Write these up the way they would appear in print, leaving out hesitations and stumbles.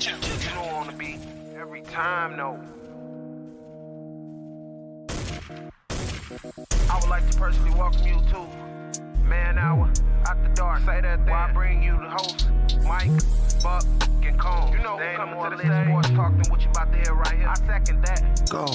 You know on the beat every time, no. I would like to personally welcome you to Man Hour After Dark. Say that thing. Why I bring you the host, Mike, Buck, and Cone. You know who coming to the stage. Sports talk than what you about to hear right here. I second that. Go.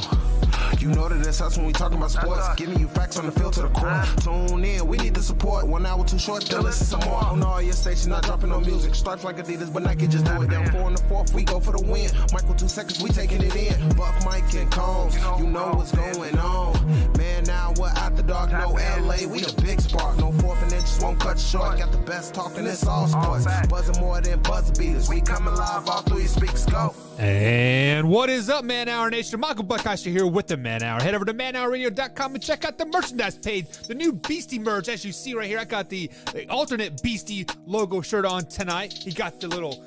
You know that it's us when we talking about sports. Giving you facts on the field to the core. Tune in, we need the support. 1 hour too short, then listen some more. On all your stations, not dropping no music. Stripes like Adidas, but Nike just do it. Down 4 in the 4th, we go for the win. Michael 2 seconds, we taking it in. Buck, Mike, and Combs, you know what's going on. Man, now we're After Dark, no LA, we the big spark. No 4th and inches won't cut short. Got the best talking, it's all sports. Buzzing more than buzzer beaters. We coming live all through your speakers, go. And what is up, Man Hour Nation? Michael Buckeister here with the Man Hour. Head over to manhourradio.com and check out the merchandise page. The new Beastie merch, as you see right here. I got the alternate Beastie logo shirt on tonight. He got the little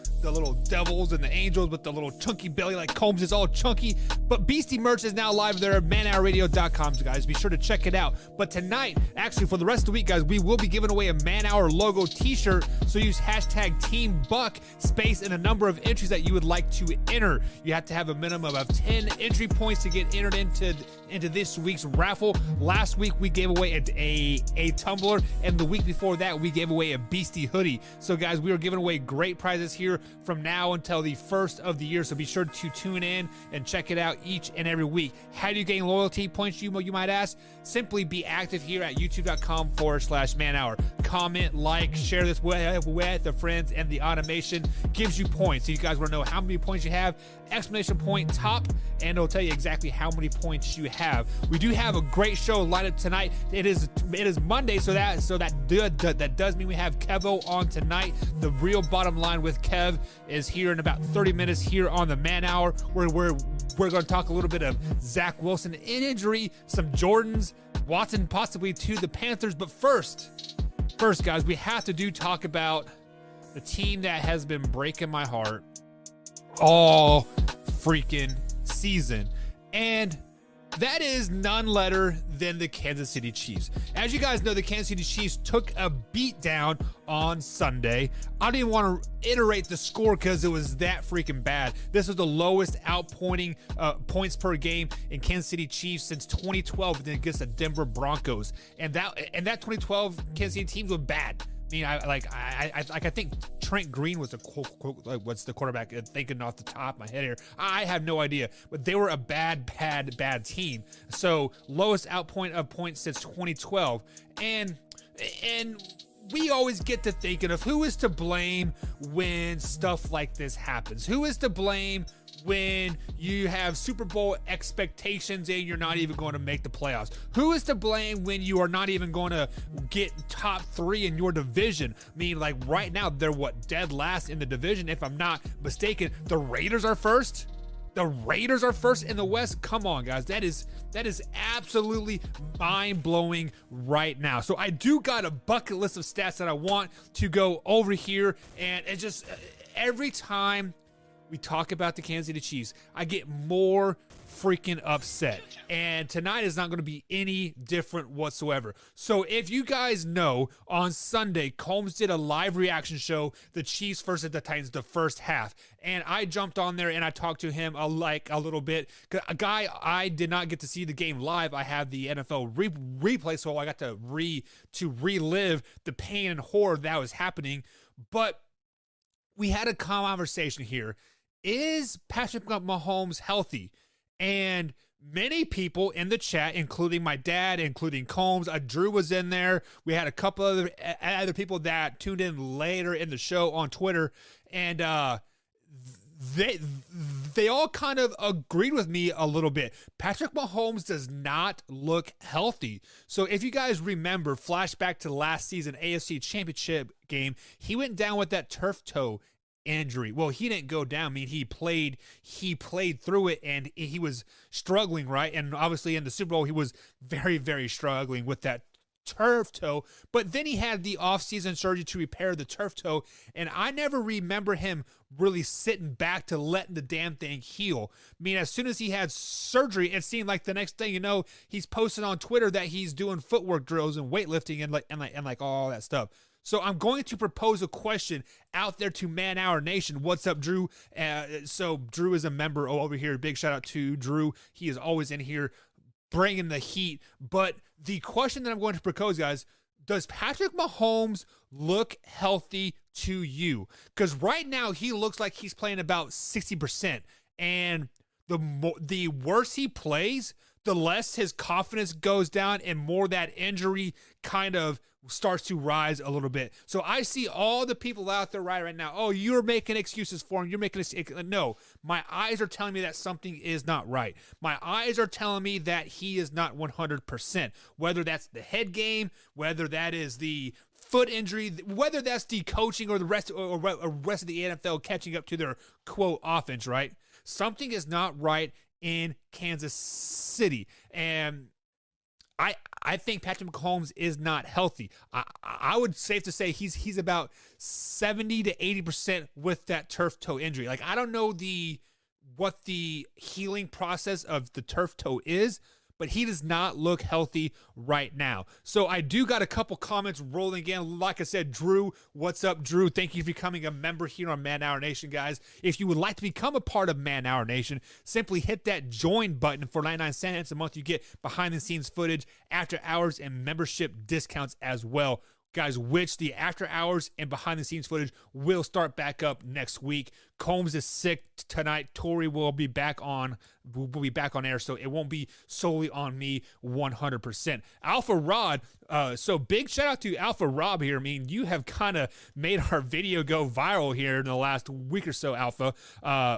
devils and the angels with the little chunky belly like Combs is all chunky. But Beastie merch is now live there at manhourradio.com, guys. Be sure to check it out. But tonight, actually for the rest of the week, guys, we will be giving away a Man Hour logo t-shirt. So use hashtag Team Buck, space, and a number of entries that you would like to enter. You have to have a minimum of 10 entry points to get entered into this week's raffle. Last week we gave away a tumbler, and the week before that we gave away a Beastie hoodie. So guys, we are giving away great prizes here from now until the first of the year. So be sure to tune in and check it out each and every week. How do you gain loyalty points, you might ask? Simply be active here at youtube.com/manhour. Comment, like, share this with the friends, and the automation gives you points. So you guys want to know how many points you have, exclamation point top, and it'll tell you exactly how many points you have. We do have a great show lined up tonight. It is Monday, so that does mean we have Kevo on tonight. The real bottom line with Kev is here in about 30 minutes here on the Man Hour, where we're going to talk a little bit of Zack Wilson in injury, some Jordans, Watson possibly to the Panthers. But first, guys, we have to talk about the team that has been breaking my heart all freaking season, and that is none other than the Kansas City Chiefs. As you guys know, the Kansas City Chiefs took a beat down on Sunday. I don't even want to iterate the score because it was that freaking bad. This was the lowest outpointing points per game in Kansas City Chiefs since 2012 against the Denver Broncos. And that 2012 Kansas City teams were bad. I mean, I think Trent Green was what's the quarterback? Thinking off the top of my head here, I have no idea. But they were a bad team. So lowest outpoint of points since 2012, and we always get to thinking of who is to blame when stuff like this happens. Who is to blame when you have Super Bowl expectations and you're not even going to make the playoffs? Who is to blame when you are not even going to get top 3 in your division? I mean, like right now, they're dead last in the division, if I'm not mistaken. The Raiders are first. The Raiders are first in the West. Come on, guys. That is absolutely mind-blowing right now. So I do got a bucket list of stats that I want to go over here, and it just every time we talk about the Kansas City Chiefs, I get more freaking upset. And tonight is not going to be any different whatsoever. So if you guys know, on Sunday, Combs did a live reaction show, the Chiefs versus the Titans, the first half. And I jumped on there and I talked to him a little bit. A guy, I did not get to see the game live. I have the NFL replay, so I got to relive the pain and horror that was happening. But we had a conversation here. Is Patrick Mahomes healthy? And many people in the chat, including my dad, including Combs, Drew was in there. We had a couple other people that tuned in later in the show on Twitter, and they all kind of agreed with me a little bit. Patrick Mahomes does not look healthy. So if you guys remember, flashback to last season AFC Championship game, he went down with that turf toe injury. Well, he didn't go down. I mean, he played through it, and he was struggling, right? And obviously in the Super Bowl, he was very, very struggling with that turf toe. But then he had the offseason surgery to repair the turf toe, and I never remember him really sitting back to letting the damn thing heal. I mean, as soon as he had surgery, it seemed like the next thing you know, he's posting on Twitter that he's doing footwork drills and weightlifting and like all that stuff. So I'm going to propose a question out there to Man Hour Nation. What's up, Drew? So Drew is a member over here. Big shout out to Drew. He is always in here bringing the heat. But the question that I'm going to propose, guys, does Patrick Mahomes look healthy to you? Because right now he looks like he's playing about 60%. And the worse he plays, the less his confidence goes down and more that injury kind of starts to rise a little bit. So I see all the people out there right now, oh, you're making excuses for him. You're making no, my eyes are telling me that something is not right. My eyes are telling me that he is not 100%, whether that's the head game, whether that is the foot injury, whether that's the coaching or the rest of the NFL catching up to their quote offense, right? Something is not right in Kansas City. And I think Patrick Mahomes is not healthy. I would safe to say he's about 70 to 80% with that turf toe injury. Like, I don't know what the healing process of the turf toe is, but he does not look healthy right now. So I do got a couple comments rolling in. Like I said, Drew, what's up, Drew? Thank you for becoming a member here on Man Hour Nation, guys. If you would like to become a part of Man Hour Nation, simply hit that join button. For 99 cents a month, you get behind-the-scenes footage, after hours, and membership discounts as well. Guys, which the after hours and behind the scenes footage will start back up next week. Combs is sick tonight. Tori will be back on air, so it won't be solely on me 100%. Alpha Rod, so big shout out to Alpha Rob here. I mean, you have kind of made our video go viral here in the last week or so, Alpha,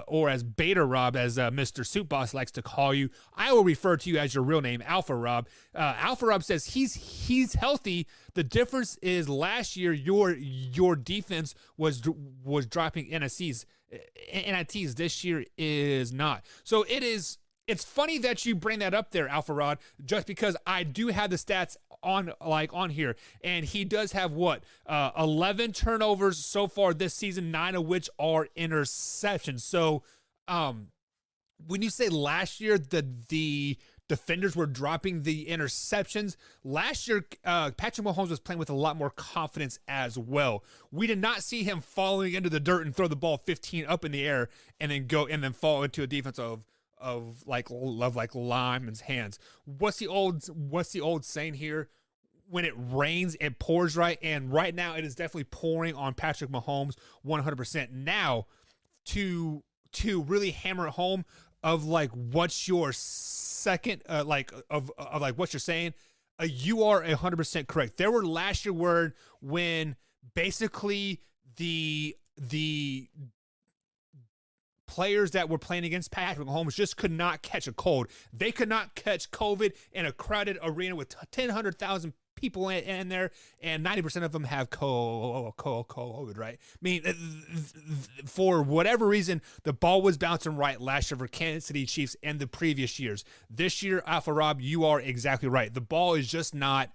or as Beta Rob, as Mr. Soup Boss likes to call you. I will refer to you as your real name, Alpha Rob. Alpha Rob says he's healthy. The difference is last year your defense was dropping NITs. This year is not. So it's funny that you bring that up there, Alpha Rod, just because I do have the stats on here, and he does have 11 turnovers so far this season, 9 of which are interceptions. So when you say last year the defenders were dropping the interceptions, last year Patrick Mahomes was playing with a lot more confidence as well. We did not see him falling into the dirt and throw the ball 15 up in the air and then fall into a defense of lineman's hands. What's the old saying here? When it rains, it pours, right? And right now it is definitely pouring on Patrick Mahomes 100%. Now to really hammer it home of what's your second of what you're saying, you are 100% correct. There were last year when basically the players that were playing against Patrick Mahomes just could not catch a cold. They could not catch COVID in a crowded arena with 100,000 people in there, and 90% of them have COVID, right? I mean, for whatever reason, the ball was bouncing right last year for Kansas City Chiefs and the previous years. This year, Alpha Rob, you are exactly right. The ball is not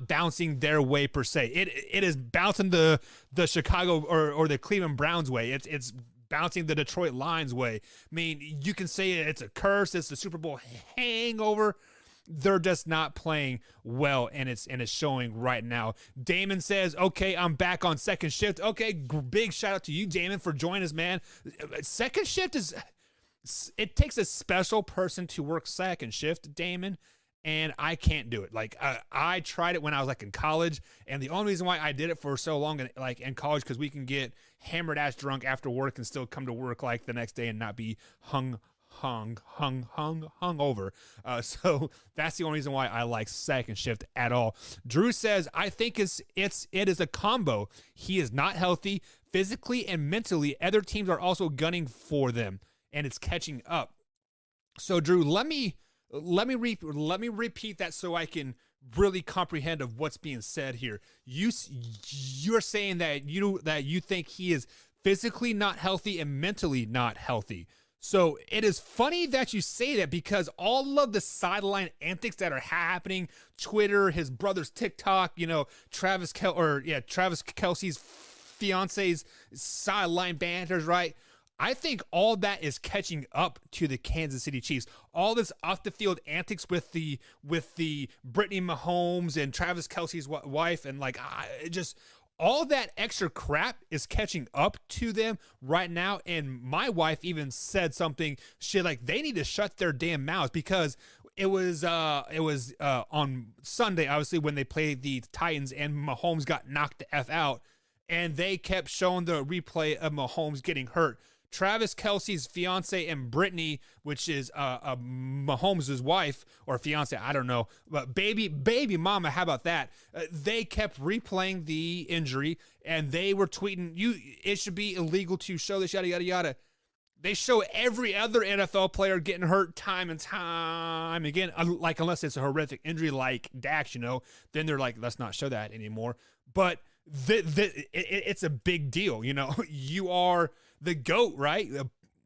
bouncing their way per se. It is bouncing the Chicago or the Cleveland Browns way. It's bouncing the Detroit Lions way. I mean, you can say it's a curse. It's the Super Bowl hangover. They're just not playing well, and it's showing right now. Damon says, okay, I'm back on second shift. Okay, big shout out to you, Damon, for joining us, man. Second shift it takes a special person to work second shift, Damon, and I can't do it. I tried it when I was in college, and the only reason why I did it for so long in college, because we can get hammered ass drunk after work and still come to work the next day and not be hung over. So that's the only reason why I like second shift at all. Drew says, I think it is a combo. He is not healthy physically and mentally. Other teams are also gunning for them, and it's catching up. So Drew, let me repeat that so I can really comprehend of what's being said here. You're saying that you think he is physically not healthy and mentally not healthy. So it is funny that you say that, because all of the sideline antics that are happening, Twitter, his brother's TikTok, Travis Kelce's fiance's sideline banters, right? I think all that is catching up to the Kansas City Chiefs. All this off the field antics with the Brittany Mahomes and Travis Kelce's wife, and like just all that extra crap is catching up to them right now. And my wife even said something. She like they need to shut their damn mouths, because it was on Sunday, obviously, when they played the Titans and Mahomes got knocked the F out, and they kept showing the replay of Mahomes getting hurt. Travis Kelce's fiance and Brittany, which is Mahomes' wife or fiance, I don't know, but baby mama, how about that? They kept replaying the injury, and they were tweeting, it should be illegal to show this, yada, yada, yada. They show every other NFL player getting hurt time and time again, like unless it's a horrific injury like Dax, then they're like, let's not show that anymore. But it's a big deal, You are the GOAT, right?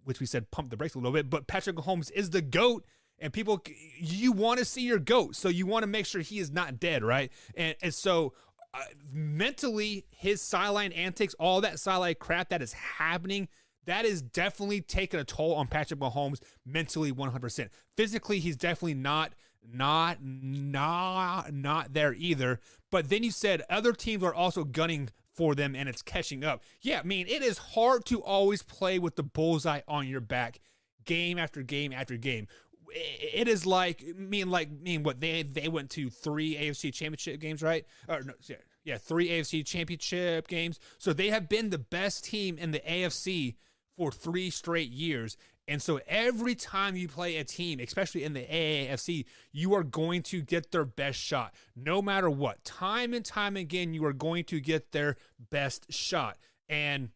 Which we said pump the brakes a little bit, but Patrick Mahomes is the GOAT, and people, you want to see your GOAT, so you want to make sure he is not dead, right? And so mentally, his sideline antics, all that sideline crap that is happening, that is definitely taking a toll on Patrick Mahomes mentally 100%. Physically, he's definitely not there either. But then you said other teams are also gunning for them, and it's catching up. Yeah, I mean, it is hard to always play with the bullseye on your back game after game after game. It is like what they went to 3 AFC championship games, right? Or no, yeah, 3 AFC championship games. So they have been the best team in the AFC for 3 straight years. And so every time you play a team, especially in the AAFC, you are going to get their best shot. No matter what. Time and time again, you are going to get their best shot. And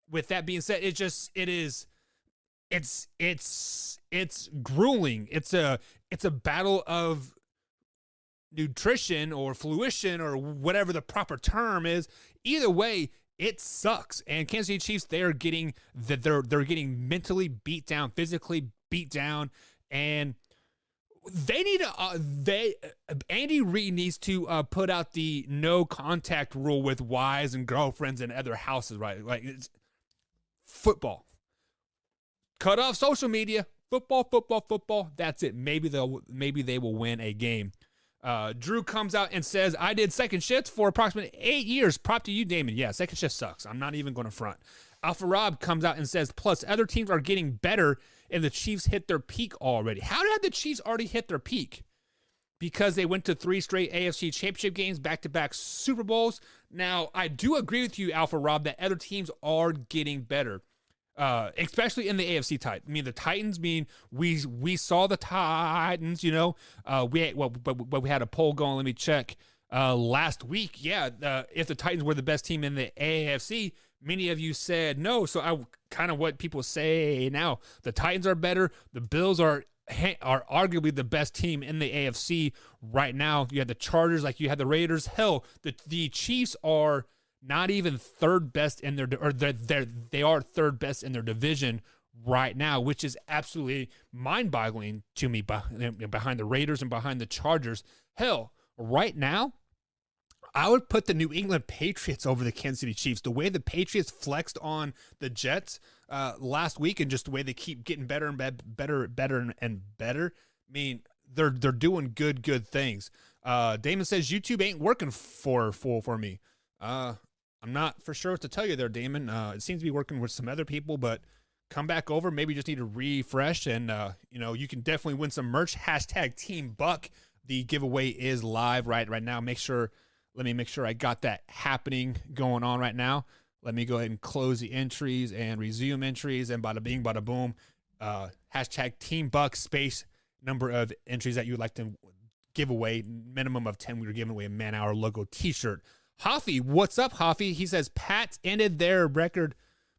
with that being said, it's grueling. It's a battle of nutrition or fruition or whatever the proper term is. Either way, it sucks. And Kansas City Chiefs, they're getting mentally beat down, physically beat down, and they need to Andy Reid needs to put out the no contact rule with wives and girlfriends and other houses, right? Like, it's football. Cut off social media. Football. That's it. Maybe they will win a game. Drew comes out and says, I did second shift for approximately 8 years. Prop to you, Damon. Yeah, second shift sucks. I'm not even going to front. Alpha Rob comes out and says, plus other teams are getting better and the Chiefs hit their peak already. How did the Chiefs already hit their peak? Because they went to 3 straight AFC championship games, back-to-back Super Bowls. Now, I do agree with you, Alpha Rob, that other teams are getting better. Especially in the AFC title. I mean, the Titans, we saw the Titans, we had a poll going, let me check, last week. Yeah, if the Titans were the best team in the AFC, many of you said no. So I kind of what people say now. The Titans are better. The Bills are arguably the best team in the AFC right now. You had the Chargers, like you had the Raiders. Hell, the Chiefs are not even third best in their, or they are third best in their division right now, which is absolutely mind-boggling to me, behind the Raiders and behind the Chargers. Hell, right now, I would put the New England Patriots over the Kansas City Chiefs. The way the Patriots flexed on the Jets last week, and just the way they keep getting better and better and better. I mean, they're doing good things. Damon says YouTube ain't working for me. I'm not for sure what to tell you there, Damon. It seems to be working with some other people, but come back over. Maybe you just need to refresh, and you can definitely win some merch. Hashtag Team Buck. The giveaway is live right now. Let me make sure I got that happening going on right now. Let me go ahead and close the entries and resume entries, and bada bing, bada boom. Hashtag Team Buck, space number of entries that you would like to give away. Minimum of 10. We were giving away a Man Hour logo t-shirt. Hoffy, what's up, Hoffy? He says Pats ended their record.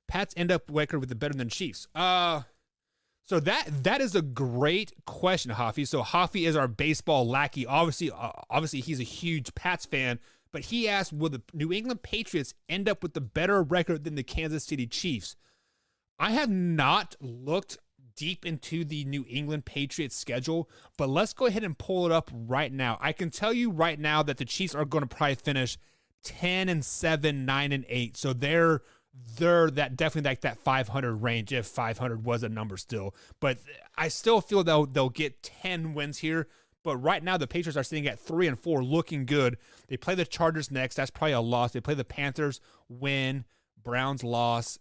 Pats end up record with the better than Chiefs. So that is a great question, Hoffy. So Hoffy is our baseball lackey. Obviously he's a huge Pats fan, but he asked, will the New England Patriots end up with the better record than the Kansas City Chiefs? I have not looked deep into the New England Patriots schedule, but let's go ahead and pull it up right now. I can tell you right now that the Chiefs are going to probably finish 10-7, 9-8. So they're they're definitely like that 500 range, if 500 was a number still. But I still feel they'll get 10 wins here. But right now the Patriots are sitting at 3-4, looking good. They play the Chargers next. That's probably a loss. They play the Panthers, win. Browns loss.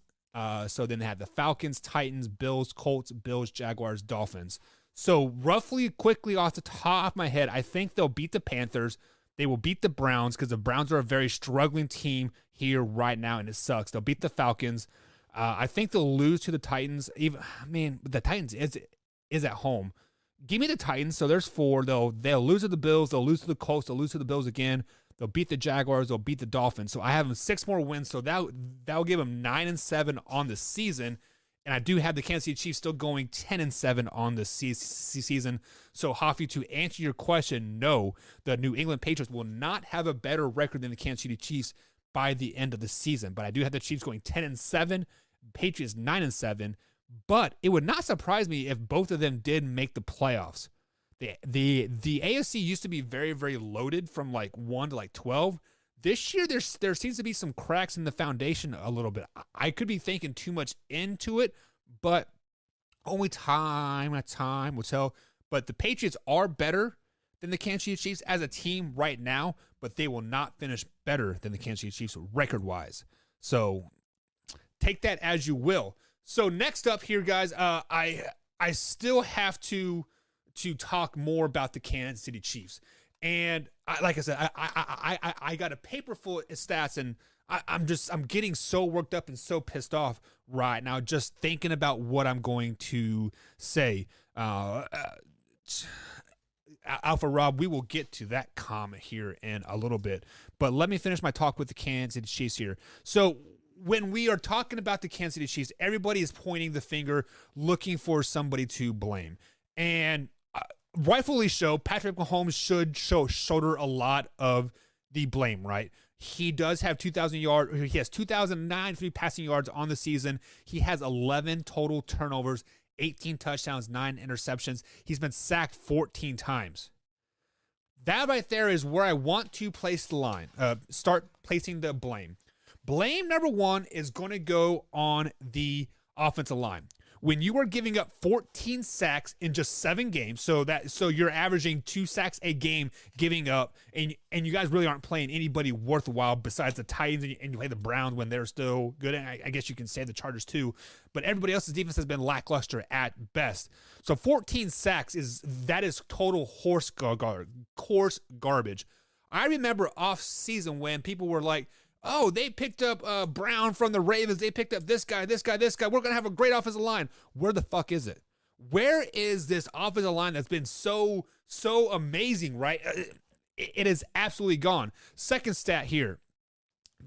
So then they have the Falcons, Titans, Bills, Colts, Bills, Jaguars, Dolphins. So roughly, quickly off the top of my head, I think they'll beat the Panthers. They will beat the Browns because the Browns are a very struggling team here right now, and it sucks. They'll beat the Falcons. I think they'll lose to the Titans. The Titans is at home. Give me the Titans. So there's 4. They'll lose to the Bills. They'll lose to the Colts. They'll lose to the Bills again. They'll beat the Jaguars. They'll beat the Dolphins. So I have them 6 more wins. So that'll give them 9-7 on the season. And I do have the Kansas City Chiefs still going 10-7 on the season. So, Hoffy, to answer your question, no, the New England Patriots will not have a better record than the Kansas City Chiefs by the end of the season. But I do have the Chiefs going 10-7, Patriots 9-7. But it would not surprise me if both of them did make the playoffs. The AFC used to be very, very loaded from like 1 to like 12. This year, there seems to be some cracks in the foundation a little bit. I could be thinking too much into it, but only time will tell. But the Patriots are better than the Kansas City Chiefs as a team right now, but they will not finish better than the Kansas City Chiefs record-wise. So take that as you will. So next up here, guys, I still have to talk more about the Kansas City Chiefs. And like I said, I got a paper full of stats, and I'm getting so worked up and so pissed off right now just thinking about what I'm going to say. Alpha Rob, we will get to that comment here in a little bit, but let me finish my talk with the Kansas City Chiefs here. So when we are talking about the Kansas City Chiefs, everybody is pointing the finger, looking for somebody to blame, and rightfully so, Patrick Mahomes should shoulder a lot of the blame, right? He does have 2,000 yards. He has 2,009 passing yards on the season. He has 11 total turnovers, 18 touchdowns, 9 interceptions. He's been sacked 14 times. That right there is where I want to place the line. Start placing the blame. Blame number 1 is going to go on the offensive line. When you are giving up 14 sacks in just 7 games, so you're averaging 2 sacks a game giving up, and you guys really aren't playing anybody worthwhile besides the Titans, and you play the Browns when they're still good, and I guess you can say the Chargers too, but everybody else's defense has been lackluster at best. So 14 sacks is total horse garbage. I remember off season when people were like, oh, they picked up Brown from the Ravens. They picked up this guy. We're going to have a great offensive line. Where the fuck is it? Where is this offensive line that's been so amazing, right? It is absolutely gone. Second stat here.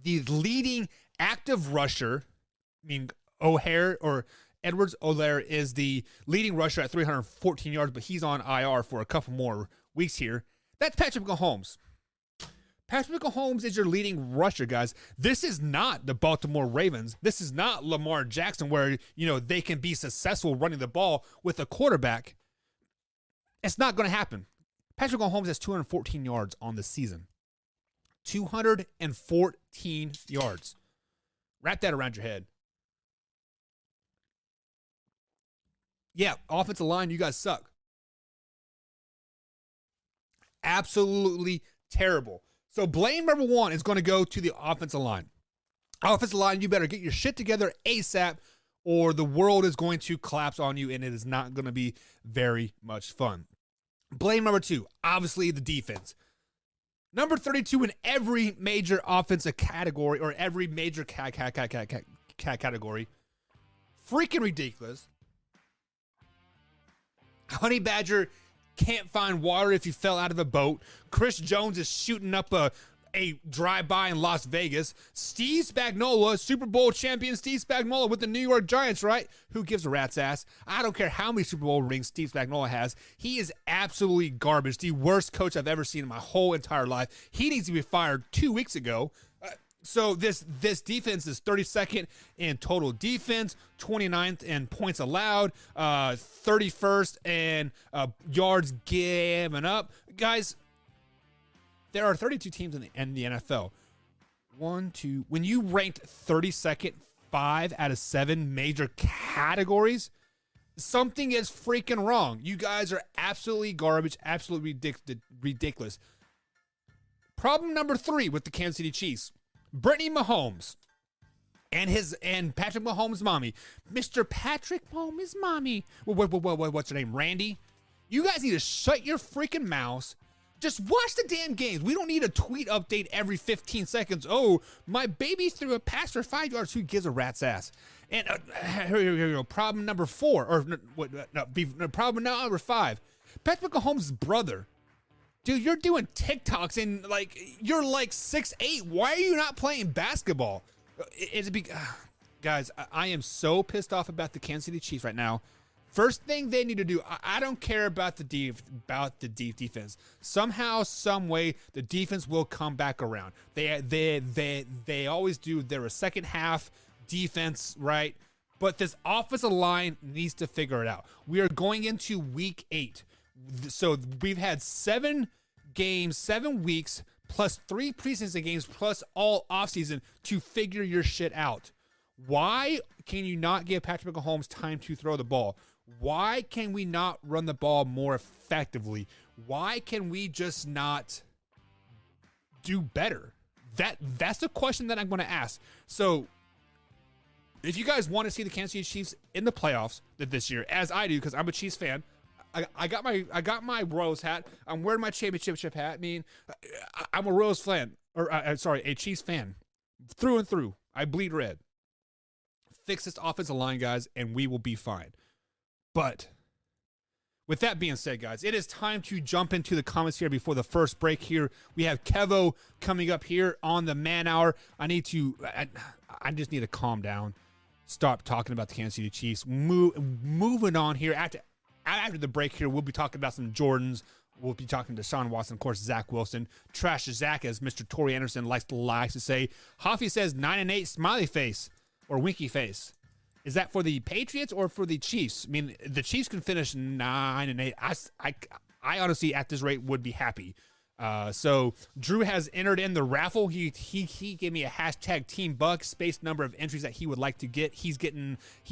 The leading active rusher, Edwards-Helaire is the leading rusher at 314 yards, but he's on IR for a couple more weeks here. That's Patrick Mahomes. Patrick Mahomes is your leading rusher, guys. This is not the Baltimore Ravens. This is not Lamar Jackson where, they can be successful running the ball with a quarterback. It's not going to happen. Patrick Mahomes has 214 yards on the season. 214 yards. Wrap that around your head. Yeah, offensive line, you guys suck. Absolutely terrible. So blame number 1 is going to go to the offensive line. Offensive line, you better get your shit together ASAP or the world is going to collapse on you and it is not going to be very much fun. Blame number 2, obviously the defense. Number 32 in every major offensive category or every major category. Freaking ridiculous. Honey Badger can't find water if you fell out of a boat. Chris Jones is shooting up a drive-by in Las Vegas. Steve Spagnuolo, Super Bowl champion Steve Spagnuolo with the New York Giants, right? Who gives a rat's ass? I don't care how many Super Bowl rings Steve Spagnuolo has. He is absolutely garbage. The worst coach I've ever seen in my whole entire life. He needs to be fired 2 weeks ago. So this defense is 32nd in total defense, 29th in points allowed, 31st in yards given up. Guys, there are 32 teams in the NFL. When you ranked 32nd, 5 out of 7 major categories, something is freaking wrong. You guys are absolutely garbage, absolutely ridiculous. Problem number 3 with the Kansas City Chiefs. Brittany Mahomes and Patrick Mahomes' mommy. Mr. Patrick Mahomes' mommy. What's her name? Randy? You guys need to shut your freaking mouths. Just watch the damn games. We don't need a tweet update every 15 seconds. Oh, my baby threw a pass for 5 yards. Who gives a rat's ass? And here we go. Problem number 4. Problem number 5. Patrick Mahomes' brother. Dude, you're doing TikToks and you're like 6'8". Why are you not playing basketball? Guys, I am so pissed off about the Kansas City Chiefs right now. First thing they need to do, I don't care about the deep defense. Somehow, some way, the defense will come back around. They always do. They're a second half defense, right? But this offensive line needs to figure it out. We are going into week 8. So we've had 7 games, 7 weeks, plus 3 preseason games, plus all offseason to figure your shit out. Why can you not give Patrick Mahomes time to throw the ball? Why can we not run the ball more effectively? Why can we just not do better? That's the question that I'm going to ask. So if you guys want to see the Kansas City Chiefs in the playoffs this year, as I do, because I'm a Chiefs fan, I got my Royals hat. I'm wearing my championship hat. I mean, I'm a Royals fan, a Chiefs fan through and through. I bleed red. Fix this offensive line, guys, and we will be fine. But with that being said, guys, it is time to jump into the comments here before the first break here. We have Kevo coming up here on the Man Hour. I just need to calm down. Stop talking about the Kansas City Chiefs. Moving on here. After the break here, we'll be talking about some Jordans. We'll be talking to Sean Watson, of course, Zack Wilson. Trash Zach, as Mr. Torrey Anderson likes to say. Hoffy says 9-8 smiley face or winky face. Is that for the Patriots or for the Chiefs? I mean, the Chiefs can finish 9-8. I honestly, at this rate, would be happy. So Drew has entered in the raffle. He gave me a hashtag Team Buck space number of entries that he would like to get. He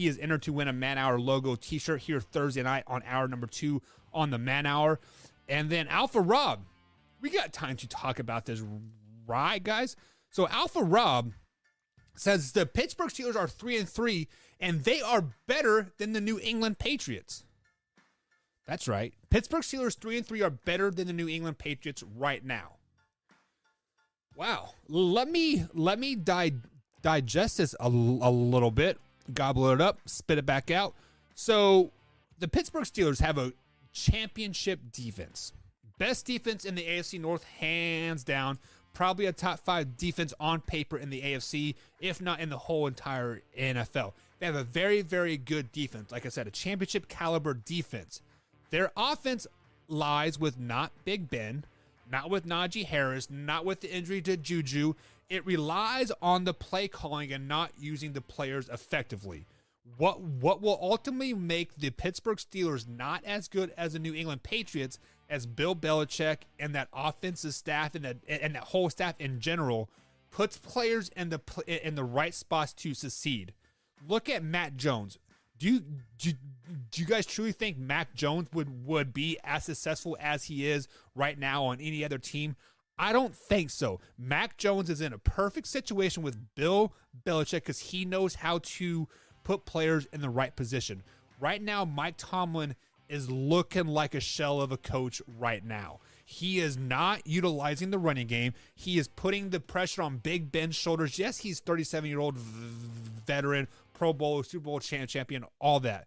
is entered to win a Man Hour logo T-shirt here Thursday night on hour number 2 on the Man Hour. And then Alpha Rob, we got time to talk about this, right, guys? So Alpha Rob says the Pittsburgh Steelers are 3-3, and they are better than the New England Patriots. That's right. Pittsburgh Steelers 3-3 are better than the New England Patriots right now. Wow. Let me digest this a little bit, gobble it up, spit it back out. So the Pittsburgh Steelers have a championship defense. Best defense in the AFC North, hands down. Probably a top 5 defense on paper in the AFC, if not in the whole entire NFL. They have a very, very good defense. Like I said, a championship caliber defense. Their offense lies with not Big Ben, not with Najee Harris, not with the injury to Juju. It relies on the play calling and not using the players effectively. What will ultimately make the Pittsburgh Steelers not as good as the New England Patriots, as Bill Belichick and that offensive staff and that whole staff in general puts players in the right spots to succeed. Look at Matt Jones. Do you guys truly think Mac Jones would be as successful as he is right now on any other team? I don't think so. Mac Jones is in a perfect situation with Bill Belichick because he knows how to put players in the right position. Right now, Mike Tomlin is looking like a shell of a coach right now. He is not utilizing the running game. He is putting the pressure on Big Ben's shoulders. Yes, he's 37-year-old veteran, Pro Bowl, Super Bowl champion, all that.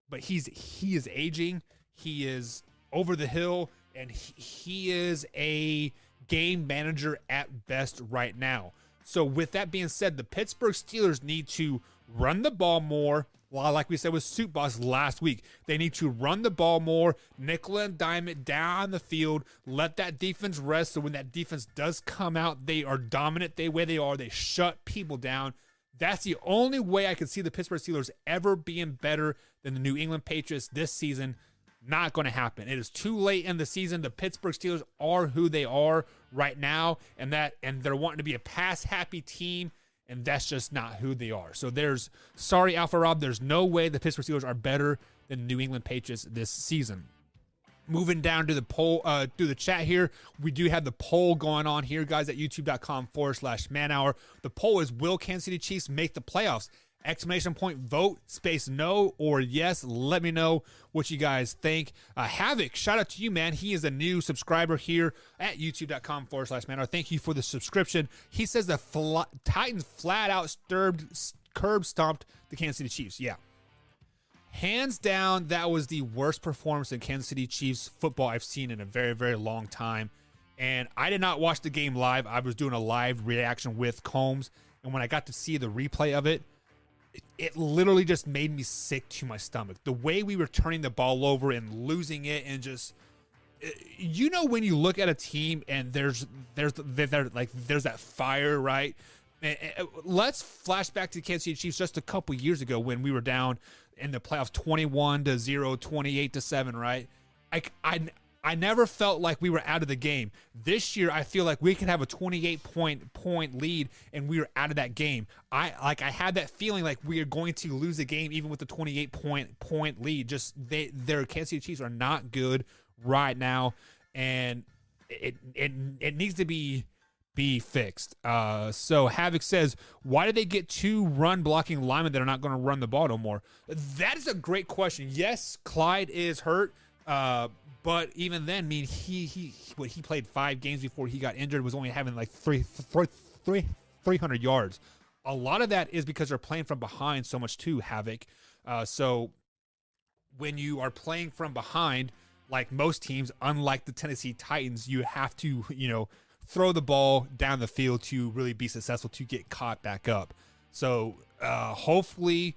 But he is aging. He is over the hill, and he is a game manager at best right now. So with that being said, the Pittsburgh Steelers need to run the ball more. Well, like we said with Soup Boss last week, they need to run the ball more, nickel and dime it down the field, let that defense rest, so when that defense does come out, they are dominant the way they are. They shut people down. That's the only way I could see the Pittsburgh Steelers ever being better than the New England Patriots this season. Not going to happen. It is too late in the season. The Pittsburgh Steelers are who they are right now, and they're wanting to be a pass-happy team and that's just not who they are. So sorry, Alpha Rob, there's no way the Pittsburgh Steelers are better than the New England Patriots this season. Moving down to the poll, through the chat here, we do have the poll going on here, guys, at youtube.com/manhour. The poll is, will Kansas City Chiefs make the playoffs? Exclamation point, vote, space no or yes. Let me know what you guys think. Havoc, shout out to you, man. He is a new subscriber here at youtube.com/manhour. Thank you for the subscription. He says the Titans flat out curb stomped the Kansas City Chiefs. Yeah. Hands down, that was the worst performance in Kansas City Chiefs football I've seen in a very, very long time. And I did not watch the game live. I was doing a live reaction with Combs. And when I got to see the replay of it, it literally just made me sick to my stomach. The way we were turning the ball over and losing it, and just, you know, when you look at a team and there's that fire, right? And let's flash back to the Kansas City Chiefs just a couple years ago when we were down in the playoffs 21-0, 28-7, right? I never felt like we were out of the game. This year, I feel like we can have a 28-point lead, and we are out of that game. I had that feeling like we are going to lose the game even with the 28-point lead. Just their Kansas City Chiefs are not good right now, and it needs to be fixed. So Havoc says, why did they get 2 run blocking linemen that are not going to run the ball no more? That is a great question. Yes, Clyde is hurt. But even then, I mean, he played 5 games before he got injured, was only having like 300 yards. A lot of that is because they're playing from behind so much too, Havoc. So when you are playing from behind, like most teams, unlike the Tennessee Titans, you have to, throw the ball down the field to really be successful, to get caught back up. So hopefully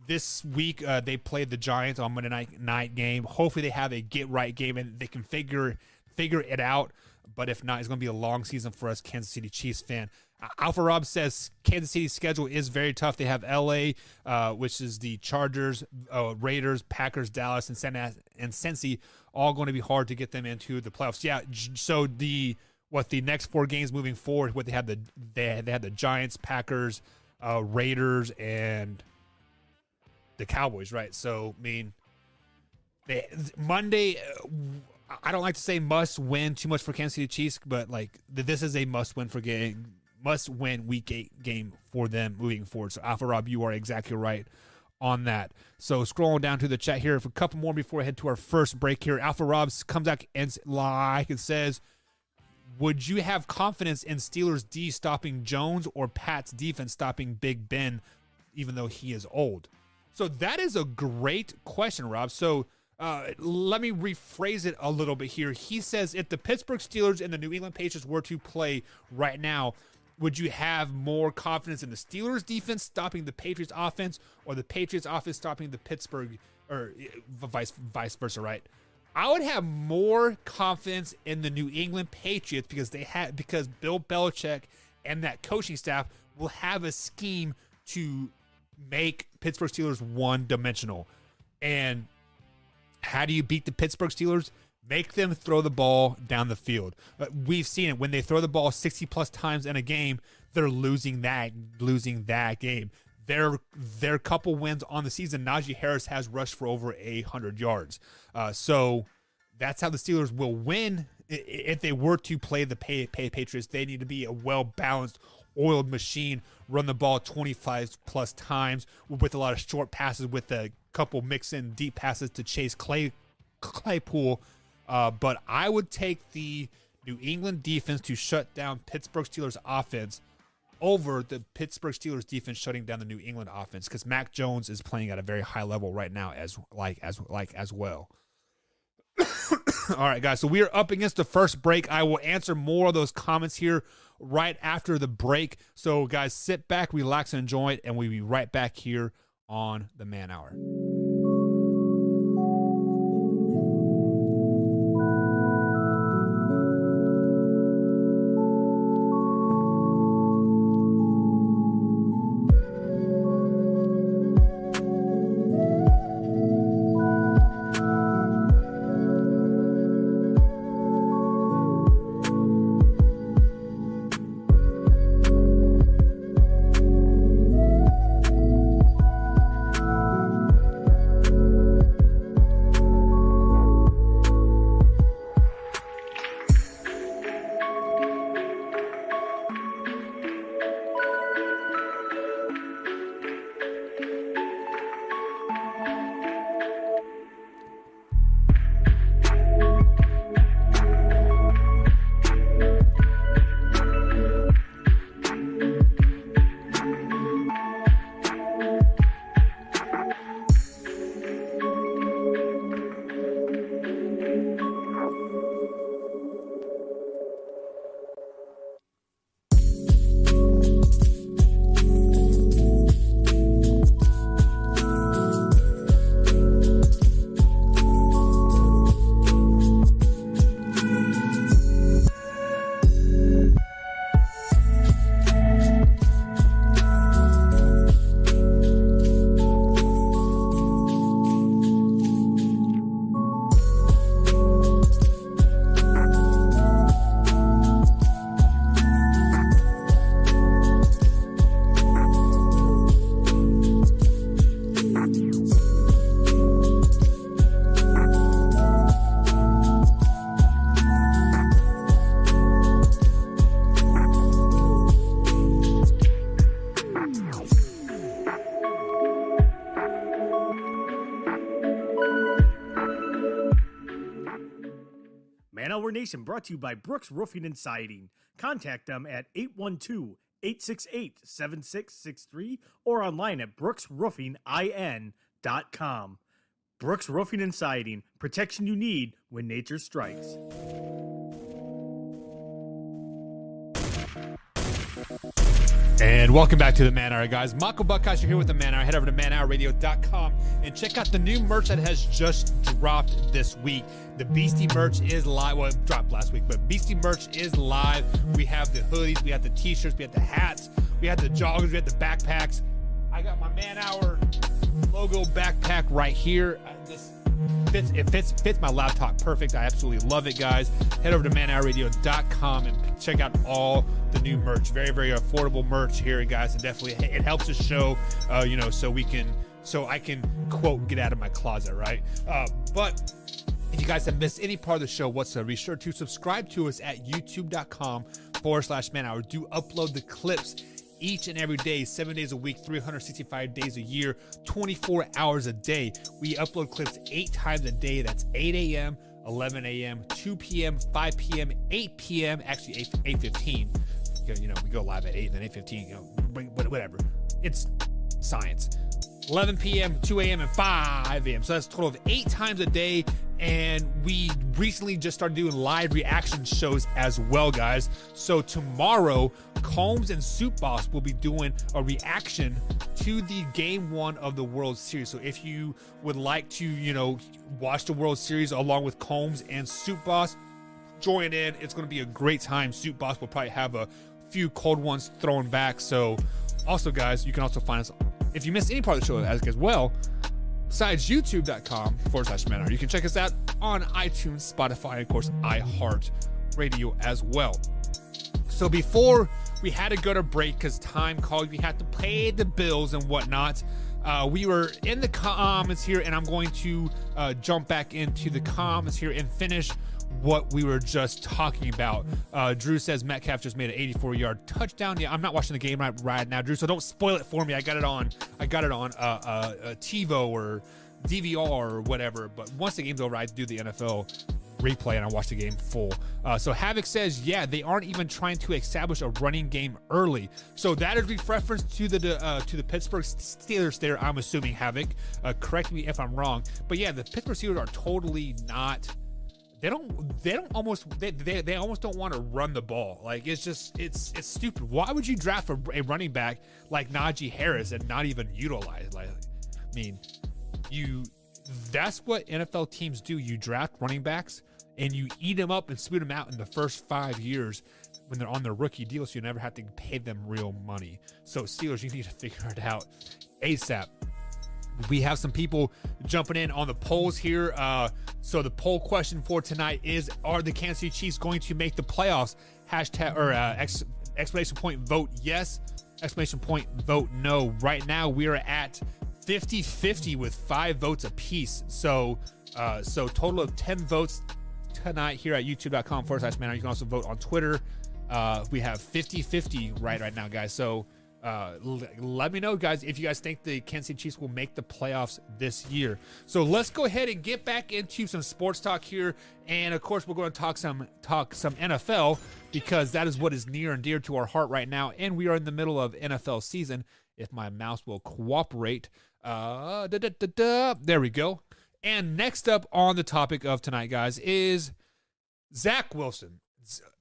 this week they played the Giants on Monday night game. Hopefully they have a get-right game and they can figure it out. But if not, it's going to be a long season for us Kansas City Chiefs fan. Alpha Rob says Kansas City's schedule is very tough. They have L.A., which is the Chargers, Raiders, Packers, Dallas, and Cincy, all going to be hard to get them into the playoffs. Yeah, so the next 4 games moving forward, they had the Giants, Packers, Raiders, and the Cowboys, right? So, I mean, Monday, I don't like to say must win too much for Kansas City Chiefs, but like this is a must win week 8 game for them moving forward. So Alpha Rob, you are exactly right on that. So scrolling down to the chat here for a couple more before I head to our first break here. Alpha Rob comes back and says, would you have confidence in Steelers D stopping Jones or Pat's defense stopping Big Ben, even though he is old? So that is a great question, Rob. So let me rephrase it a little bit here. He says, if the Pittsburgh Steelers and the New England Patriots were to play right now, would you have more confidence in the Steelers defense stopping the Patriots offense, or the Patriots offense stopping the Pittsburgh, or vice versa, right? I would have more confidence in the New England Patriots because Bill Belichick and that coaching staff will have a scheme to make Pittsburgh Steelers one-dimensional. And how do you beat the Pittsburgh Steelers? Make them throw the ball down the field. We've seen it. When they throw the ball 60-plus times in a game, they're losing that game. Their couple wins on the season, Najee Harris has rushed for over 100 yards. So that's how the Steelers will win. If they were to play the Patriots, they need to be a well-balanced, oiled machine, run the ball 25-plus times with a lot of short passes, with a couple mix-in deep passes to Chase Claypool. But I would take the New England defense to shut down Pittsburgh Steelers offense over the Pittsburgh Steelers defense shutting down the New England offense, because Mac Jones is playing at a very high level right now as well. All right, guys, so we are up against the first break. I will answer more of those comments here right after the break. So, guys, sit back, relax, and enjoy it, and we'll be right back here on the Man Hour. Man Hour Nation brought to you by Brooks Roofing and Siding. Contact them at 812-868-7663 or online at brooksroofingin.com. Brooks Roofing and Siding, protection you need when nature strikes. And welcome back to the Man Hour, guys. Michael Buckhouse, you're here with the Man Hour. Head over to manhourradio.com and check out the new merch that has just dropped this week. The Beastie merch is live. Well, it dropped last week, but Beastie merch is live. We have the hoodies, we have the t-shirts, we have the hats, we have the joggers, we have the backpacks. I got my Man Hour logo backpack right here. It fits my laptop perfect. I absolutely love it, guys. Head over to manhourradio.com and check out all the new merch. Very, very affordable merch here, guys. And definitely it helps the show, so I can quote, get out of my closet, right? But if you guys have missed any part of the show whatsoever, be sure to subscribe to us at youtube.com/manhour. Do upload the clips each and every day, 7 days a week, 365 days a year, 24 hours a day. We upload clips 8 times a day. That's 8 a.m., 11 a.m., 2 p.m., 5 p.m., 8 p.m., actually 8:15. We go live at 8 and then 8:15, whatever. It's science. 11 p.m., 2 a.m., and 5 a.m. So that's a total of 8 times a day. And we recently just started doing live reaction shows as well, guys. So tomorrow, Combs and Soup Boss will be doing a reaction to the Game 1 of the World Series. So if you would like to, watch the World Series along with Combs and Soup Boss, join in. It's going to be a great time. Soup Boss will probably have a few cold ones thrown back. So also, guys, you can also find us if you missed any part of the show as well. Besides youtube.com/manhour. You can check us out on iTunes, Spotify, and of course, iHeartRadio as well. So before we had to go to break because time called, we had to pay the bills and whatnot. We were in the comments here, and I'm going to jump back into the comments here and finish what we were just talking about. Drew says Metcalf just made an 84-yard touchdown. Yeah, I'm not watching the game right now, Drew, so don't spoil it for me. I got it on TiVo or DVR or whatever. But once the game's over, I do the NFL replay and I watch the game full. So Havoc says, yeah, they aren't even trying to establish a running game early. So that is reference to the Pittsburgh Steelers there, I'm assuming, Havoc. Correct me if I'm wrong. But yeah, the Pittsburgh Steelers are totally not. They almost don't want to run the ball. Like, it's stupid. Why would you draft a running back like Najee Harris and not even utilize? Like, I mean, that's what NFL teams do. You draft running backs and you eat them up and spit them out in the first 5 years when they're on their rookie deal, so you never have to pay them real money. So Steelers, you need to figure it out ASAP. We have some people jumping in on the polls here. So the poll question for tonight is, are the Kansas City Chiefs going to make the playoffs? Hashtag or exclamation point vote yes, exclamation point vote no. Right now we are at 50-50 with 5 votes apiece. So total of 10 votes tonight here at youtube.com/manhour. You can also vote on Twitter. We have 50-50 right now, guys. So let me know, guys, if you guys think the Kansas City Chiefs will make the playoffs this year. So let's go ahead and get back into some sports talk here, and of course we're going to talk some NFL, because that is what is near and dear to our heart right now, and we are in the middle of NFL season. If my mouse will cooperate, there we go. And next up on the topic of tonight, guys, is Zack Wilson.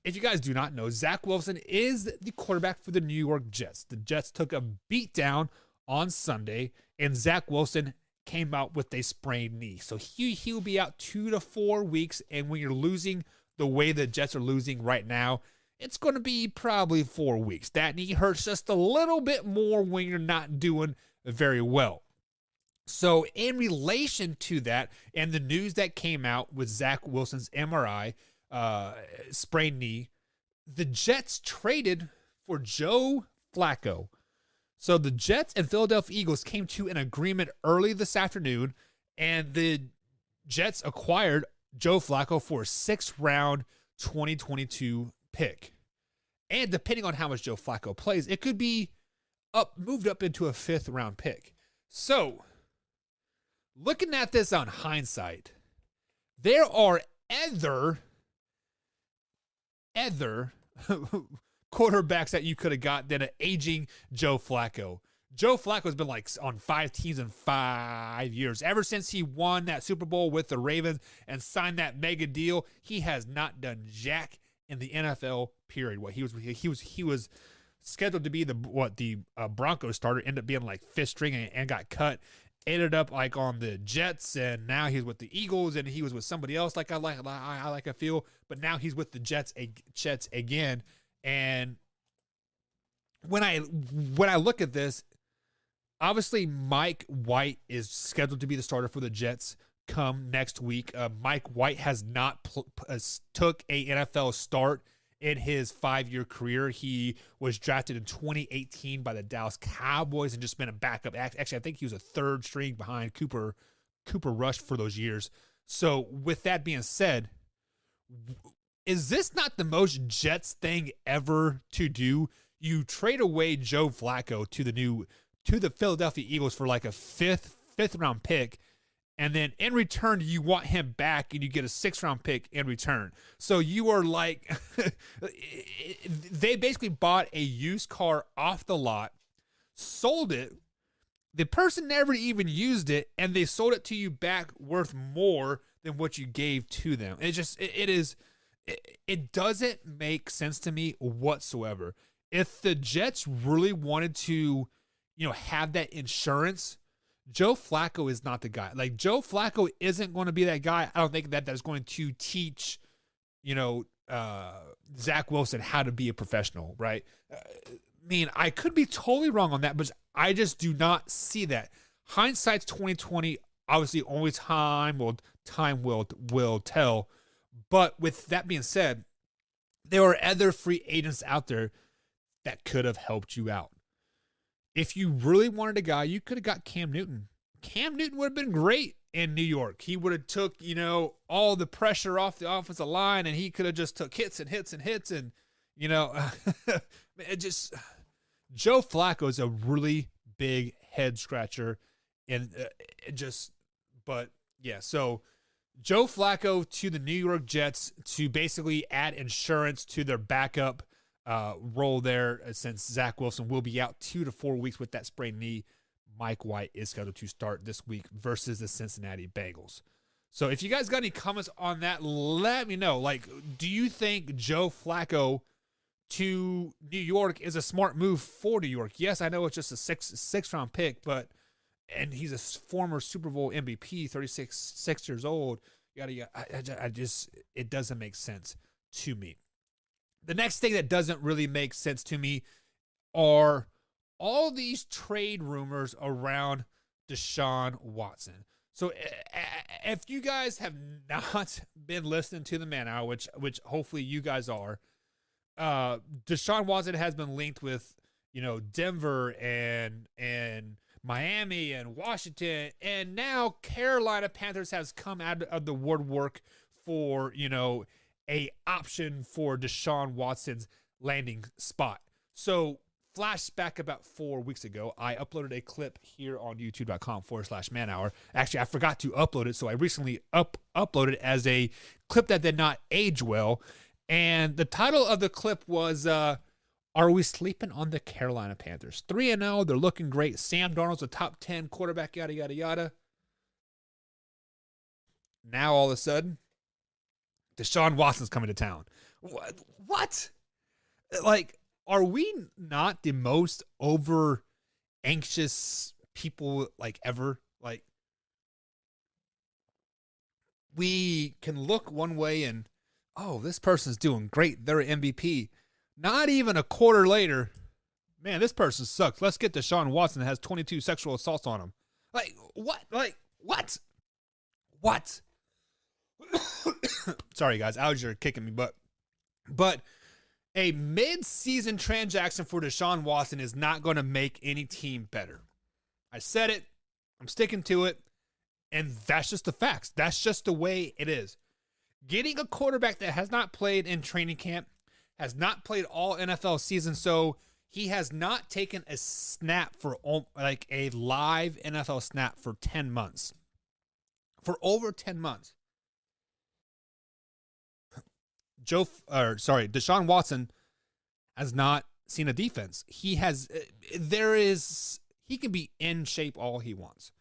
If you guys do not know, Zack Wilson is the quarterback for the New York Jets. The Jets took a beat down on Sunday, and Zack Wilson came out with a sprained knee. So he'll be out 2 to 4 weeks, and when you're losing the way the Jets are losing right now, it's going to be probably 4 weeks. That knee hurts just a little bit more when you're not doing very well. So in relation to that and the news that came out with Zack Wilson's MRI, sprained knee, the Jets traded for Joe Flacco. So the Jets and Philadelphia Eagles came to an agreement early this afternoon, and the Jets acquired Joe Flacco for a 6th round 2022 pick. And depending on how much Joe Flacco plays, it could be moved up into a 5th round pick. So looking at this on hindsight, there are other other quarterbacks that you could have got than an aging Joe Flacco. Joe Flacco's been like on 5 teams in 5 years. Ever since he won that Super Bowl with the Ravens and signed that mega deal, he has not done jack in the NFL. Period. What he was scheduled to be the Broncos starter, ended up being like 5th string and got cut. Ended up like on the Jets, and now he's with the Eagles, and he was with somebody else. Like I feel, but now he's with the Jets again. And when I look at this, obviously Mike White is scheduled to be the starter for the Jets come next week. Mike White has not took a NFL start in his 5-year career. He was drafted in 2018 by the Dallas Cowboys and just been a backup. Actually, I think he was a 3rd string behind Cooper Rush for those years. So with that being said, is this not the most Jets thing ever to do? You trade away Joe Flacco to the Philadelphia Eagles for like a fifth round pick. And then in return, you want him back and you get a 6th round pick in return. So you are like, they basically bought a used car off the lot, sold it. The person never even used it, and they sold it to you back worth more than what you gave to them. It doesn't make sense to me whatsoever. If the Jets really wanted to, have that insurance, Joe Flacco is not the guy. Like, Joe Flacco isn't going to be that guy. I don't think that's going to teach, Zack Wilson how to be a professional, right? I could be totally wrong on that, but I just do not see that. Hindsight's 2020. Obviously, only time will tell. But with that being said, there are other free agents out there that could have helped you out. If you really wanted a guy, you could have got Cam Newton. Cam Newton would have been great in New York. He would have took, all the pressure off the offensive line, and he could have just took hits and hits and hits. And, Joe Flacco is a really big head scratcher. And so Joe Flacco to the New York Jets to basically add insurance to their backup role there, since Zack Wilson will be out 2 to 4 weeks with that sprained knee. Mike White is scheduled to start this week versus the Cincinnati Bengals. So if you guys got any comments on that, let me know. Like, do you think Joe Flacco to New York is a smart move for New York? Yes, I know it's just a six round pick, and he's a former Super Bowl MVP, 36 years old. It doesn't make sense to me. The next thing that doesn't really make sense to me are all these trade rumors around Deshaun Watson. So if you guys have not been listening to the Man Hour, which hopefully you guys are, Deshaun Watson has been linked with, Denver and Miami and Washington, and now Carolina Panthers has come out of the woodwork for, a option for Deshaun Watson's landing spot. So flashback about 4 weeks ago, I uploaded a clip here on youtube.com/manhour. Actually, I forgot to upload it, so I recently uploaded it as a clip that did not age well. And the title of the clip was, Are we sleeping on the Carolina Panthers? 3-0, they're looking great. Sam Darnold's a top 10 quarterback, yada, yada, yada. Now, all of a sudden, Deshaun Watson's coming to town. What? Like, are we not the most over anxious people ever? Like, we can look one way and, this person's doing great. They're an MVP. Not even a quarter later, man, this person sucks. Let's get Deshaun Watson that has 22 sexual assaults on him. Like, what? What? Sorry, guys. Allergies are kicking me, but a mid-season transaction for Deshaun Watson is not going to make any team better. I said it. I'm sticking to it. And that's just the facts. That's just the way it is. Getting a quarterback that has not played in training camp, has not played all NFL season, so he has not taken a snap for a live NFL snap for 10 months. For over 10 months. Deshaun Watson has not seen a defense. He can be in shape all he wants.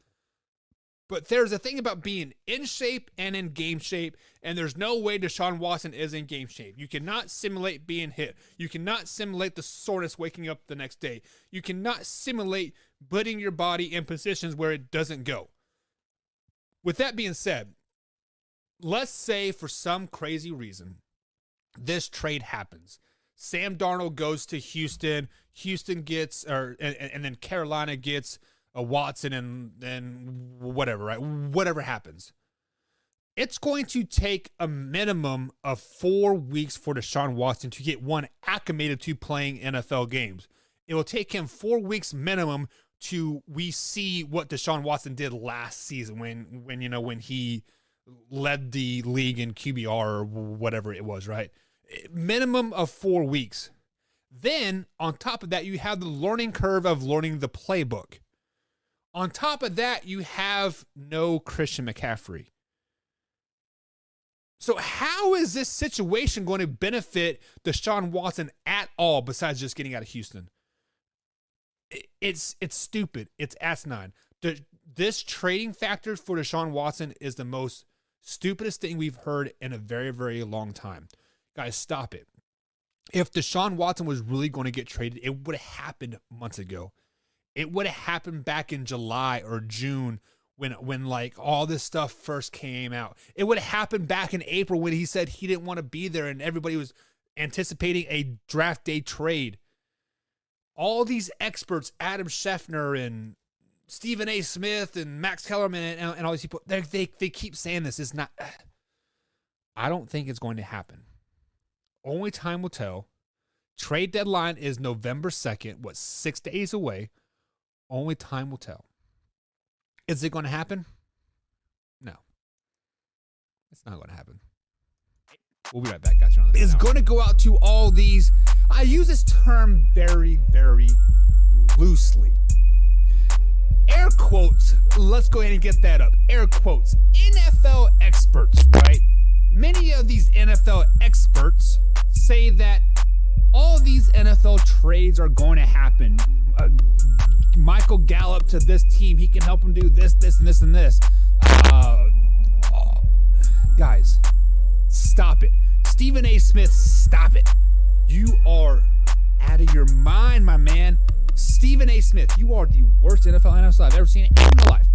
But there's a thing about being in shape and in game shape, and there's no way Deshaun Watson is in game shape. You cannot simulate being hit. You cannot simulate the soreness waking up the next day. You cannot simulate putting your body in positions where it doesn't go. With that being said, let's say for some crazy reason, this trade happens. Sam Darnold goes to Houston. Houston gets, and then Carolina gets a Watson and whatever, right? Whatever happens. It's going to take a minimum of 4 weeks for Deshaun Watson to get acclimated to playing NFL games. It will take him 4 weeks minimum to we see what Deshaun Watson did last season when he led the league in QBR or whatever it was, right? Minimum of 4 weeks. Then on top of that, you have the learning curve of learning the playbook. On top of that, you have no Christian McCaffrey. So how is this situation going to benefit Deshaun Watson at all besides just getting out of Houston? It's stupid. It's asinine. This trading factor for Deshaun Watson is the most stupidest thing we've heard in a very, very long time. Guys, stop it. If Deshaun Watson was really going to get traded, it would have happened months ago. It would have happened back in July or June when like all this stuff first came out. It would have happened back in April when he said he didn't want to be there and everybody was anticipating a draft day trade. All these experts, Adam Schefter and Stephen A. Smith and Max Kellerman and all these people, they keep saying this is not. I don't think it's going to happen. Only time will tell. Trade deadline is November 2nd, 6 days away. Only time will tell. Is it going to happen? No. It's not going to happen. We'll be right back. Got you on the It's going to go out to all these. I use this term very, very loosely. Air quotes. Let's go ahead and get that up. Air quotes. NFL experts, right? Many of these NFL experts say that all these NFL trades are going to happen. Michael Gallup to this team, he can help him do this, and this, and this. Guys, stop it. Stephen A. Smith, stop it. You are out of your mind, my man. Stephen A. Smith, you are the worst NFL analyst I've ever seen in my life.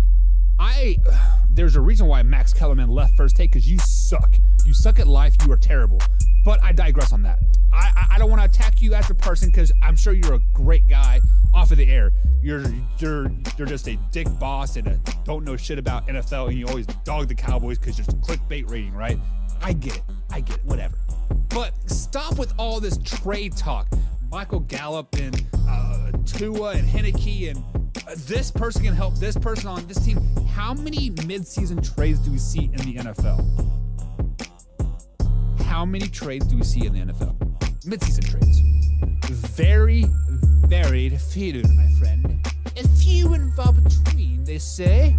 There's a reason why Max Kellerman left First Take, because you suck. You suck at life. You are terrible. But I digress on that. I don't want to attack you as a person because I'm sure you're a great guy off of the air. You're just a dick boss and don't know shit about NFL, and you always dog the Cowboys because you're clickbait rating, right? I get it. Whatever. But stop with all this trade talk. Michael Gallup and Tua and Heineke and this person can help this person on this team. How many midseason trades do we see in the NFL? How many trades do we see in the NFL? Midseason trades. Very, very few, my friend. A few and far between, they say.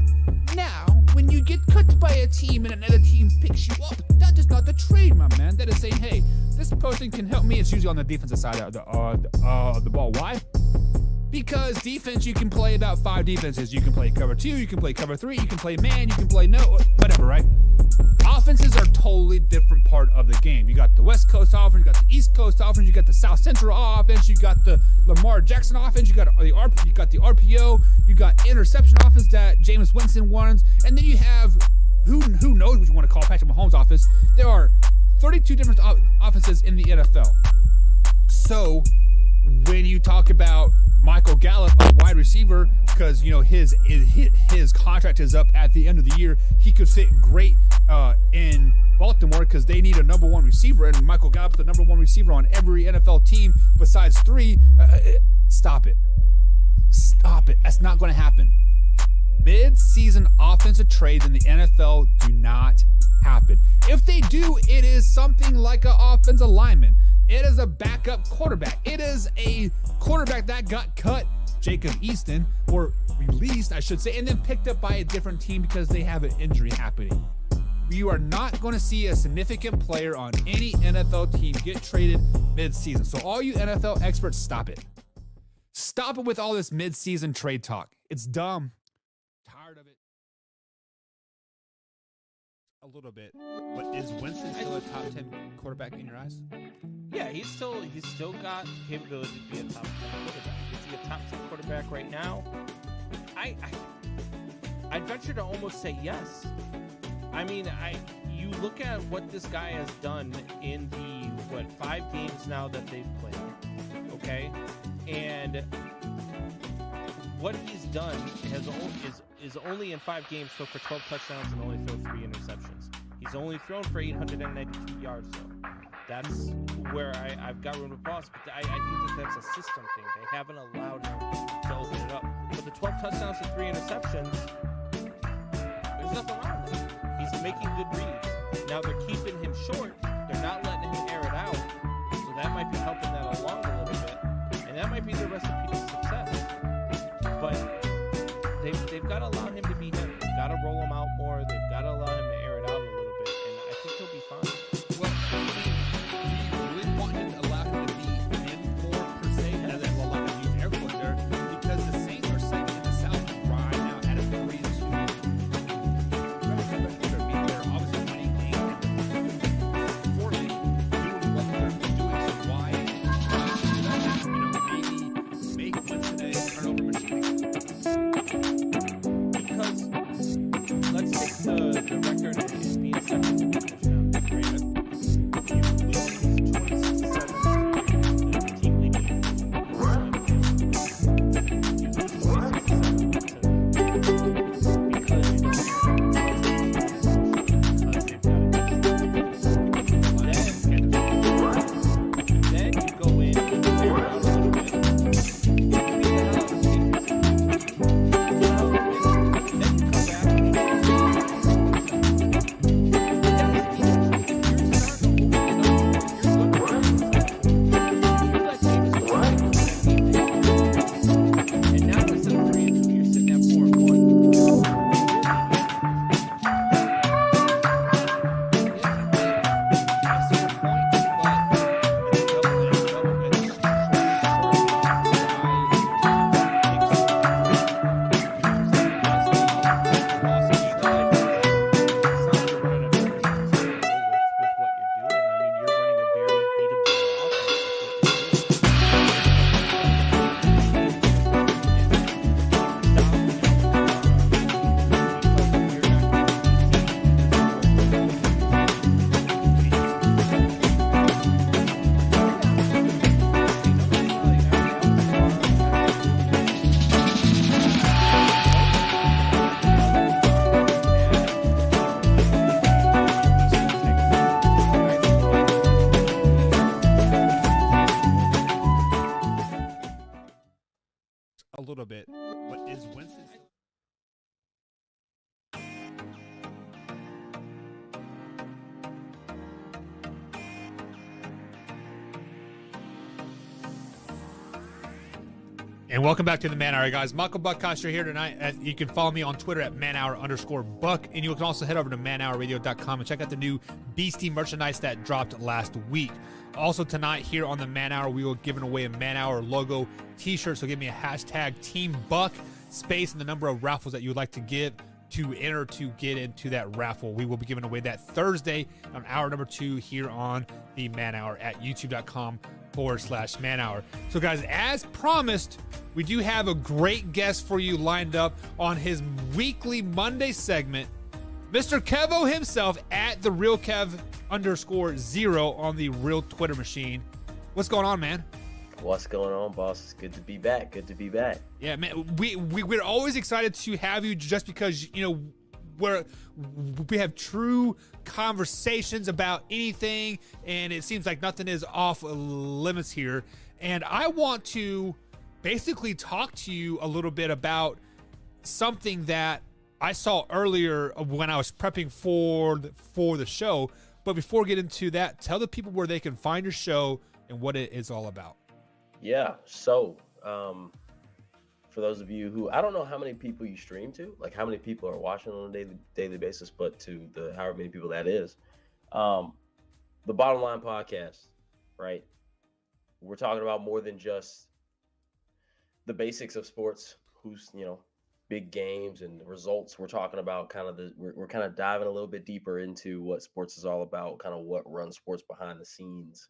Now, when you get cut by a team and another team picks you up, that is not a trade, my man. That is saying, hey, this person can help me. It's usually on the defensive side of the ball. Why? Because defense, you can play about 5 defenses. You can play cover 2, you can play cover 3, you can play man, you can play whatever, right? Offenses are totally different part of the game. You got the West Coast offense, you got the East Coast offense, you got the South Central offense, you got the Lamar Jackson offense, you got the RPO, you got interception offense that Jameis Winston runs, and then you have who knows what you want to call Patrick Mahomes' offense. There are 32 different offenses in the NFL. So when you talk about Michael Gallup, a wide receiver, because his contract is up at the end of the year, he could fit great in Baltimore because they need a number 1 receiver, and Michael Gallup's the number 1 receiver on every NFL team besides 3. Stop it. That's not going to happen. Mid-season offensive trades in the NFL do not happen. If they do, it is something like an offensive lineman. It is a backup quarterback. It is a quarterback that got cut, Jacob Easton, or released, I should say, and then picked up by a different team because they have an injury happening. you are not going to see a significant player on any NFL team get traded mid-season. So all you NFL experts, stop it. Stop it with all this mid-season trade talk. It's dumb. Tired of it. A little bit. But is Winston still a top 10 quarterback in your eyes? Yeah, he's still got the capability to be a top 10 quarterback. Is he a top 10 quarterback right now? I'd venture to almost say yes. I mean, you look at what this guy has done in the 5 games now that they've played, okay, and what he's done is only in 5 games throw for 12 touchdowns and only throw 3 interceptions. He's only thrown for 892 yards though. That's where I've got room to pause, but I think that's a system thing. They haven't allowed him to open it up. But the 12 touchdowns and 3 interceptions, there's nothing wrong with it. He's making good reads. Now they're keeping him short. They're not letting him air it out. So that might be helping that along a little bit. And that might be the recipe to success. But they've got to allow him to be him. They've got to roll him out more. They've got to allow him to air it out a little bit. And I think he'll be fine. Well, do you really want him to allow him to be him more per se? And then we'll let him use air quotes there. Because the Saints are second in the South right now at a 3-2. They're obviously winning games and poorly doing what they're doing. So why maybe make Winston a turnover machine? Because let's take the record as being second in the division. Granted, you lose 26-7 to the team leading. You lose 26-7 because you don't then you go in and you air out a little bit. You beat the hell out of the Patriots. Then you come back and and now instead of 3-2, you're sitting at 4-1. I see your point, but it's a little bit. But is Winston? And welcome back to the Man Hour, guys. Michael Buckcoster here tonight. You can follow me on Twitter at manhour_buck. And you can also head over to manhourradio.com and check out the new Beastie merchandise that dropped last week. Also tonight here on the Man Hour, we will be giving away a Man Hour logo t-shirt. So give me a hashtag Team Buck, space, and the number of raffles that you would like to give to enter to get into that raffle. We will be giving away that Thursday on hour number 2 here on the Man Hour at youtube.com/Man Hour. So guys, as promised, we do have a great guest for you lined up on his weekly Monday segment, Mr. Kevo himself at the real Kev_0 on the real Twitter machine. What's going on, man? What's going on, boss? It's good to be back. Good to be back. Yeah, man. We're always excited to have you just because, you know, we have true conversations about anything, and it seems like nothing is off limits here. And I want to basically talk to you a little bit about something that I saw earlier when I was prepping for the show. But before we get into that, tell the people where they can find your show and what it is all about. Yeah. So, for those of you who, I don't know how many people you stream to, like how many people are watching on a daily basis, but to the however many people that is, the Bottom Line podcast, right? We're talking about more than just the basics of sports, who's, big games and results. We're talking about kind of we're kind of diving a little bit deeper into what sports is all about, kind of what runs sports behind the scenes,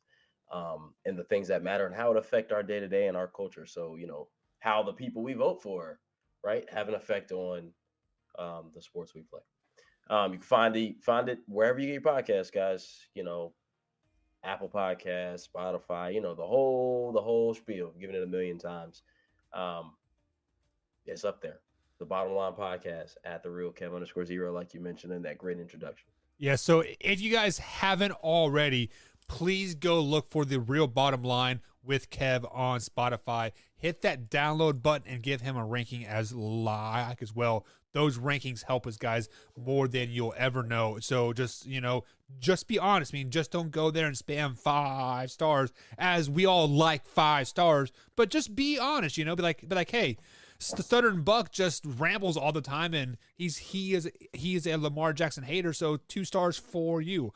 and the things that matter and how it affect our day to day and our culture. So, how the people we vote for, right, have an effect on the sports we play. You can find it wherever you get your podcasts, guys. Apple Podcasts, Spotify, the whole spiel, giving it a million times. It's up there. The Bottom Line podcast at the real Kev_0, like you mentioned in that great introduction. Yeah, so if you guys haven't already, please go look for the Real Bottom Line with Kev on Spotify. Hit that download button and give him a ranking as well. Those rankings help us, guys, more than you'll ever know. So just be honest. I mean, just don't go there and spam 5 stars, as we all like 5 stars. But just be honest. Be like, hey, Southern Buck just rambles all the time, and he is a Lamar Jackson hater. So 2 stars for you.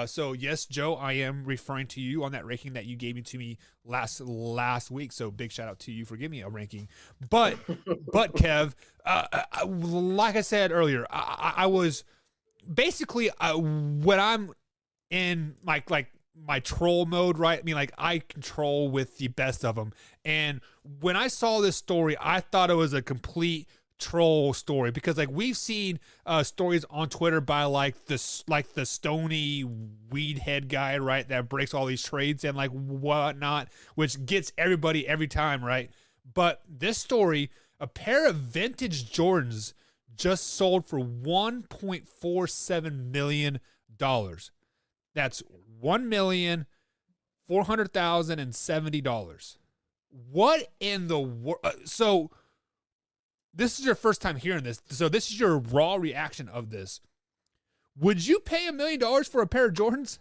So yes, Joe, I am referring to you on that ranking that you gave me to me last week. So big shout out to you for giving me a ranking. But Kev, like I said earlier, I was basically when I'm in my troll mode, right? I mean, I control with the best of them. And when I saw this story, I thought it was a complete troll story, because we've seen stories on Twitter by the stony weed head guy, right, that breaks all these trades and whatnot, which gets everybody every time, right? But this story, a pair of vintage Jordans just sold for $1.47 million. That's $1,400,070. What in the world? So this is your first time hearing this. So this is your raw reaction of this. Would you pay $1 million for a pair of Jordans?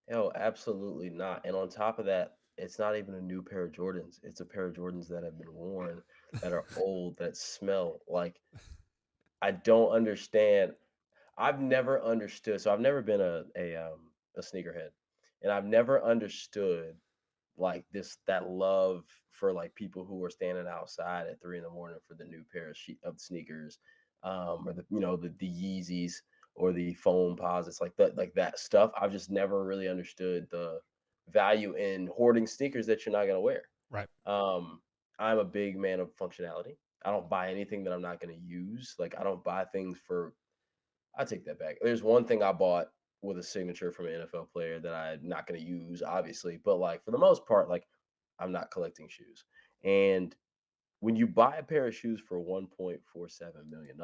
No, absolutely not. And on top of that, it's not even a new pair of Jordans. It's a pair of Jordans that have been worn, that are old, that smell like. I don't understand. I've never understood. So I've never been a sneakerhead, and I've never understood that love for people who are standing outside at 3 a.m. for the new pair of sneakers, or the Yeezys or the foam posits, like that stuff. I've just never really understood the value in hoarding sneakers that you're not gonna wear. Right. I'm a big man of functionality. I don't buy anything that I'm not gonna use. I don't buy things for. I take that back. There's one thing I bought with a signature from an NFL player that I'm not going to use, obviously. But for the most part, I'm not collecting shoes. And when you buy a pair of shoes for $1.47 million,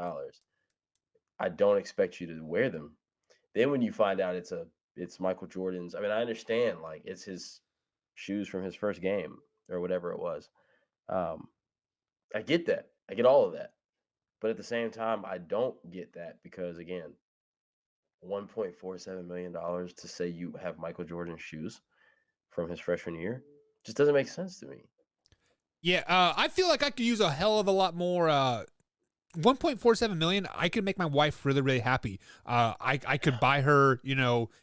I don't expect you to wear them. Then when you find out it's Michael Jordan's, I mean, I understand, it's his shoes from his first game or whatever it was. I get that. I get all of that. But at the same time, I don't get that, because, again, $1.47 million to say you have Michael Jordan's shoes from his freshman year just doesn't make sense to me. Yeah, I feel like I could use a hell of a lot more. 1.47 million, I could make my wife really, really happy. I could buy her,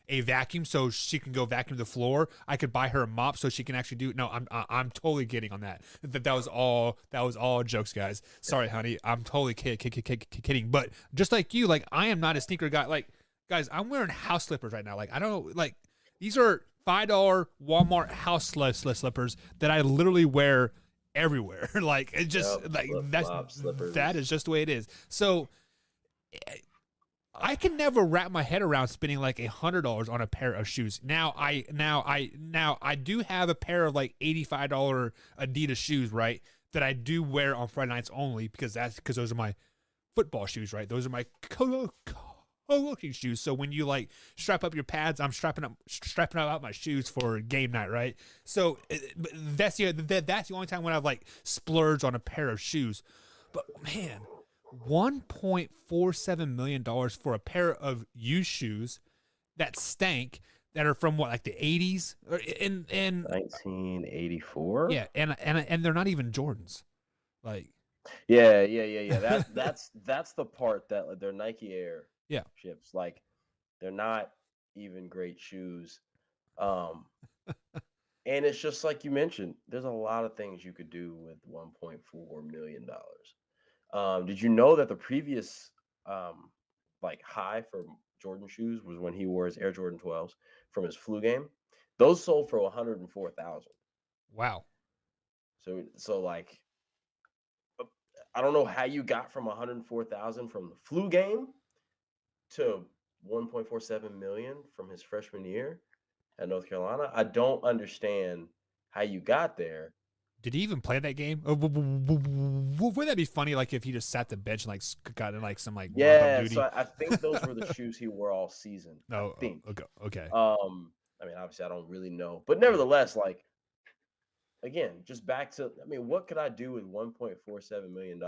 a vacuum so she can go vacuum the floor. I could buy her a mop so she can actually do. No, I'm totally kidding on that. That was all jokes, guys. Sorry, honey. I'm totally kidding. But just like you, I am not a sneaker guy. Guys, I'm wearing house slippers right now. I don't know, these are $5 Walmart house slippers that I literally wear everywhere. It just that is just the way it is. So I can never wrap my head around spending $100 on a pair of shoes. Now I do have a pair of $85 Adidas shoes, right, that I do wear on Friday nights only, because those are my football shoes, right? Those are my co-working shoes. So when you strap up your pads, I'm strapping out my shoes for game night, right? So that's the only time when I've splurged on a pair of shoes. But man, $1.47 million for a pair of used shoes that stank, that are from the 80s or in 1984. Yeah, and they're not even Jordans. Yeah. That's the part that like, they're Nike Air Yeah. ships. Like they're not even great shoes. Um, and it's just like you mentioned, there's a lot of things you could do with $1.4 million. Did you know that the previous um like high for Jordan shoes was when he wore his Air Jordan 12s from his flu game? Those sold for 104,000. Wow. So like I don't know how you got from 104,000 from the flu game to 1.47 million from his freshman year at North Carolina. I don't understand how you got there. Did he even play that game? Wouldn't that be funny? Like if he just sat the bench and like got in like some like rump up Yeah, duty. so I think those were the shoes he wore all season. No. I think. Okay. I mean, obviously, I don't really know, but nevertheless, like again, just back to, I mean, what could I do with $1.47 million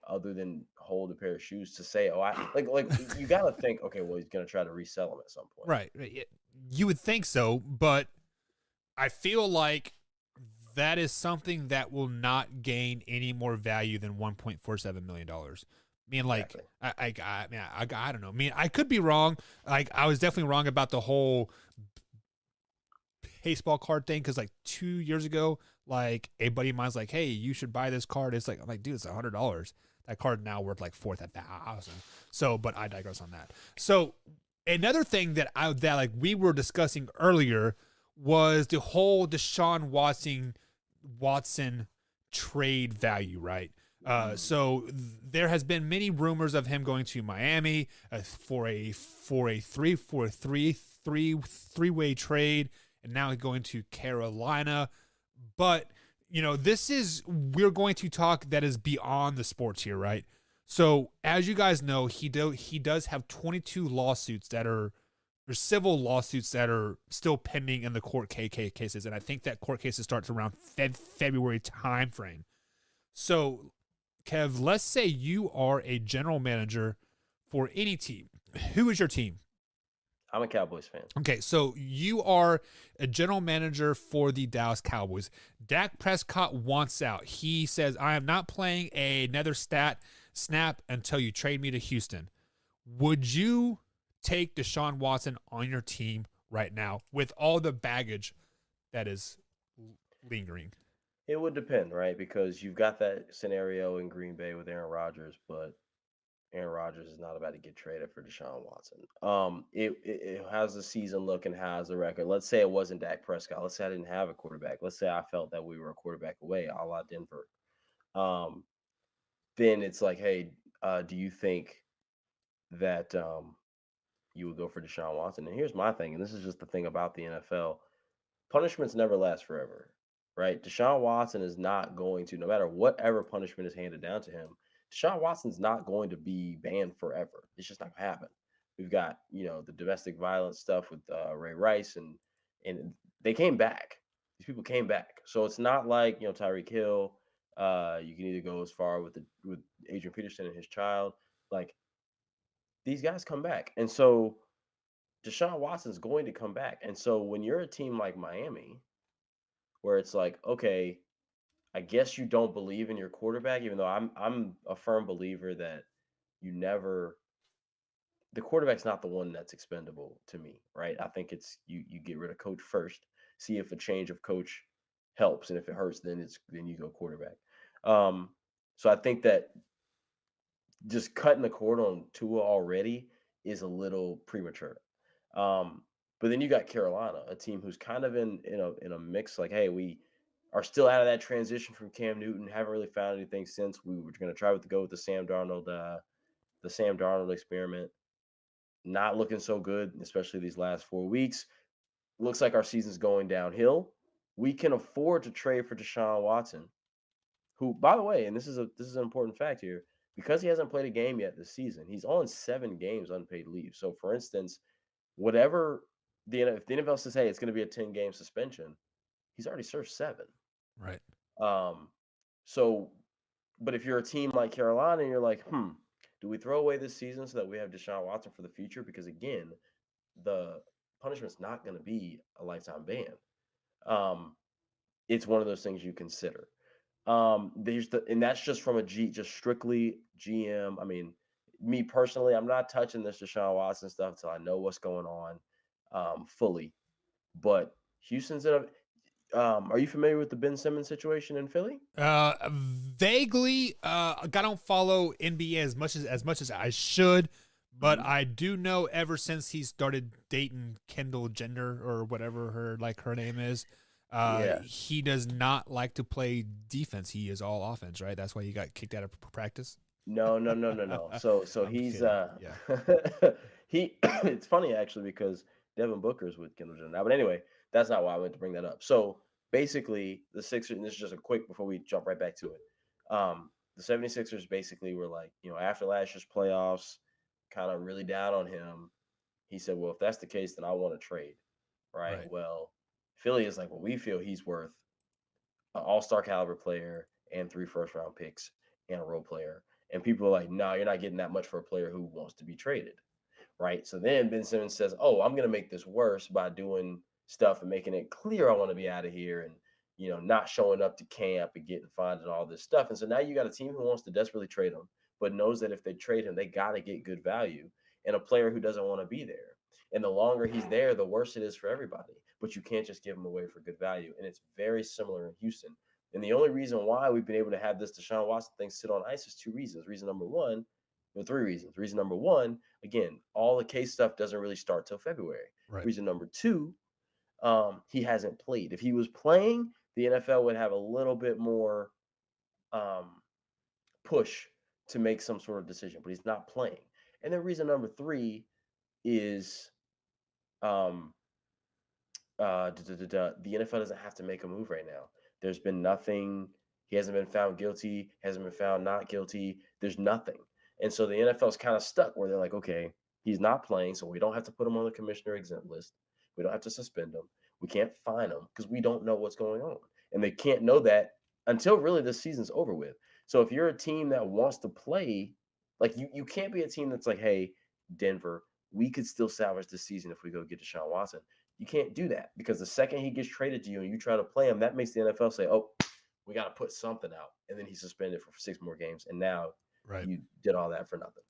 other than hold a pair of shoes to say, oh, I like you got to think, okay, well, he's gonna try to resell them at some point. Right. You would think so, but I feel like that is something that will not gain any more value than $1.47 million. I mean, like, Exactly. I don't know. I mean, I could be wrong. Like, I was definitely wrong about the whole baseball card thing because, like, 2 years ago, like, a buddy of mine's like, hey, you should buy this card. It's like, I'm like, dude, it's $100. That card now worth like 4,000. So, but I digress on that. So, another thing that like we were discussing earlier was the whole Deshaun Watson trade value, right? So there has been many rumors of him going to Miami for a three-way trade, and now going to Carolina. But we're going to talk that is beyond the sports here, right? So as you guys know, he does have 22 lawsuits that are, or civil lawsuits that are still pending in the court cases, and I think that court cases starts around February timeframe. So, Kev, let's say you are a general manager for any team. Who is your team? I'm a Cowboys fan. Okay, so you are a general manager for the Dallas Cowboys. Dak Prescott wants out. He says, I am not playing another snap until you trade me to Houston. Would you take Deshaun Watson on your team right now with all the baggage that is lingering? It would depend, right? Because you've got that scenario in Green Bay with Aaron Rodgers, but Aaron Rodgers is not about to get traded for Deshaun Watson. It how's the season look and how's the record? Let's say it wasn't Dak Prescott. Let's say I didn't have a quarterback. Let's say I felt that we were a quarterback away, a la Denver. Then it's like, hey, do you think that you would go for Deshaun Watson? And here's my thing, and this is just the thing about the NFL: punishments never last forever, right? Deshaun Watson is not going to, no matter whatever punishment is handed down to him, Deshaun Watson's not going to be banned forever. It's just not going to happen. We've got, the domestic violence stuff with Ray Rice, and they came back. These people came back. So it's not like, Tyreek Hill. You can either go as far with Adrian Peterson and his child. Like, these guys come back. And so Deshaun Watson's going to come back. And so when you're a team like Miami, where it's like, okay, I guess you don't believe in your quarterback, even though I'm a firm believer that the quarterback's not the one that's expendable to me, right? I think it's you get rid of coach first, see if a change of coach helps, and if it hurts, then you go quarterback. So I think that just cutting the cord on Tua already is a little premature. But then you got Carolina, a team who's kind of in a mix. Like, hey, we are still out of that transition from Cam Newton. Haven't really found anything since. We were going to try to go with the Sam Darnold experiment. Not looking so good, especially these last 4 weeks. Looks like our season's going downhill. We can afford to trade for Deshaun Watson, who, by the way, and this is an important fact here, because he hasn't played a game yet this season, he's on 7 games unpaid leave. So, for instance, whatever if the NFL says, hey, it's going to be a 10-game suspension, he's already served 7. Right. So, but if you're a team like Carolina and you're like, do we throw away this season so that we have Deshaun Watson for the future? Because again, the punishment's not going to be a lifetime ban. It's one of those things you consider. And that's just from just strictly GM. I mean, me personally, I'm not touching this Deshaun Watson stuff until I know what's going on fully. But Houston's in a. Are you familiar with the Ben Simmons situation in Philly? Vaguely. I don't follow NBA as much as I should, but I do know ever since he started dating Kendall Jenner or whatever her name is. Yeah. He does not like to play defense. He is all offense, right? That's why he got kicked out of practice. No, no, no, no, no. So I'm he's kidding. Yeah. he. It's funny actually because Devin Booker's with Kendall Jenner now. But anyway, that's not why I went to bring that up. So basically, the Sixers. And this is just a quick before we jump right back to it. The 76ers basically were like, after last year's playoffs, kind of really down on him. He said, "Well, if that's the case, then I want to trade." Right. Right. Well, Philly is like, "Well, we feel he's worth an all-star caliber player and 3 first-round picks and a role player." And people are like, "No, you're not getting that much for a player who wants to be traded." Right. So then Ben Simmons says, "Oh, I'm going to make this worse by doing stuff and making it clear I want to be out of here and, not showing up to camp and getting fined and all this stuff." And so now you got a team who wants to desperately trade him, but knows that if they trade him, they got to get good value and a player who doesn't want to be there. And the longer he's there, the worse it is for everybody. But you can't just give him away for good value. And it's very similar in Houston. And the only reason why we've been able to have this Deshaun Watson thing sit on ice is 2 reasons. Reason number one, well, 3 reasons. Reason number one, again, all the case stuff doesn't really start till February. Right. Reason number two, he hasn't played. If he was playing, the NFL would have a little bit more push to make some sort of decision, but he's not playing. And then reason number 3 is um, the NFL doesn't have to make a move right now. There's been nothing. He hasn't been found guilty, hasn't been found not guilty. There's nothing. And so the NFL is kind of stuck where they're like, okay, he's not playing, so we don't have to put him on the commissioner exempt list. We don't have to suspend him. We can't fine him because we don't know what's going on. And they can't know that until really this season's over with. So if you're a team that wants to play, like you can't be a team that's like, hey, Denver, we could still salvage this season if we go get Deshaun Watson. You can't do that because the second he gets traded to you and you try to play him, that makes the NFL say, oh, we got to put something out. And then he's suspended for 6 more games. And now Right. you did all that for nothing.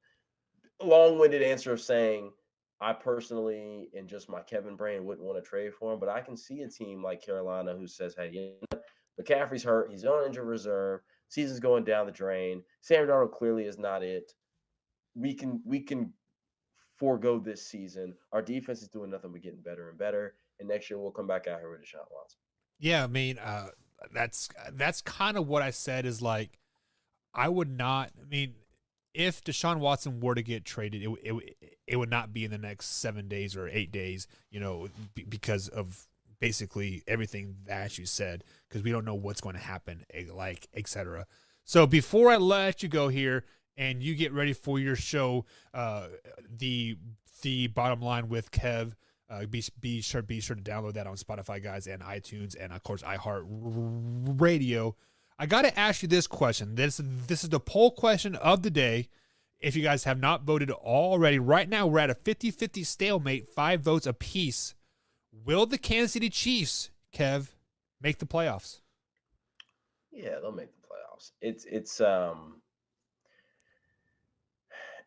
Long-winded answer of saying, I personally, in just my Kevin brain, wouldn't want to trade for him. But I can see a team like Carolina who says, hey, McCaffrey's hurt. He's on injured reserve. Season's going down the drain. Sam Darnold clearly is not it. We can forego this season. Our defense is doing nothing but getting better and better. And next year we'll come back out here with Deshaun Watson. Yeah, I mean, that's kind of what I said is like, I would not. I mean, if Deshaun Watson were to get traded, it would not be in the next 7 days or 8 days, because of basically everything that you said, because we don't know what's going to happen, like, etc. So before I let you go here and you get ready for your show, the bottom line with Kev, be sure to download that on Spotify, guys, and iTunes, and of course iHeartRadio. I got to ask you this question. This is the poll question of the day. If you guys have not voted already, right now we're at a 50-50 stalemate, 5 votes apiece. Will the Kansas City Chiefs, Kev, make the playoffs? Yeah, they'll make the playoffs.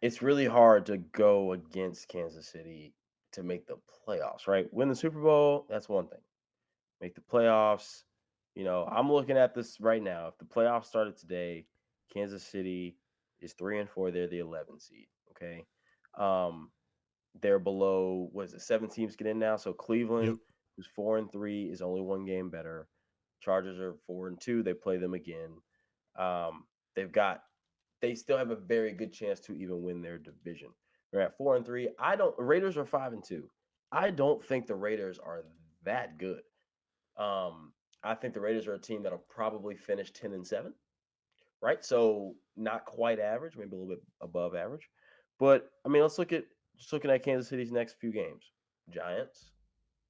It's really hard to go against Kansas City to make the playoffs, right? Win the Super Bowl, that's one thing. Make the playoffs. I'm looking at this right now. If the playoffs started today, Kansas City is 3-4. They're the 11 seed. Okay. They're below, 7 teams get in now? So Cleveland, who's 4-3, is only 1 game better. Chargers are 4-2. They play them again. They still have a very good chance to even win their division. They're at 4-3. Raiders are 5-2. I don't think the Raiders are that good. I think the Raiders are a team that'll probably finish 10-7, right? So not quite average, maybe a little bit above average. But I mean, looking at Kansas City's next few games. Giants,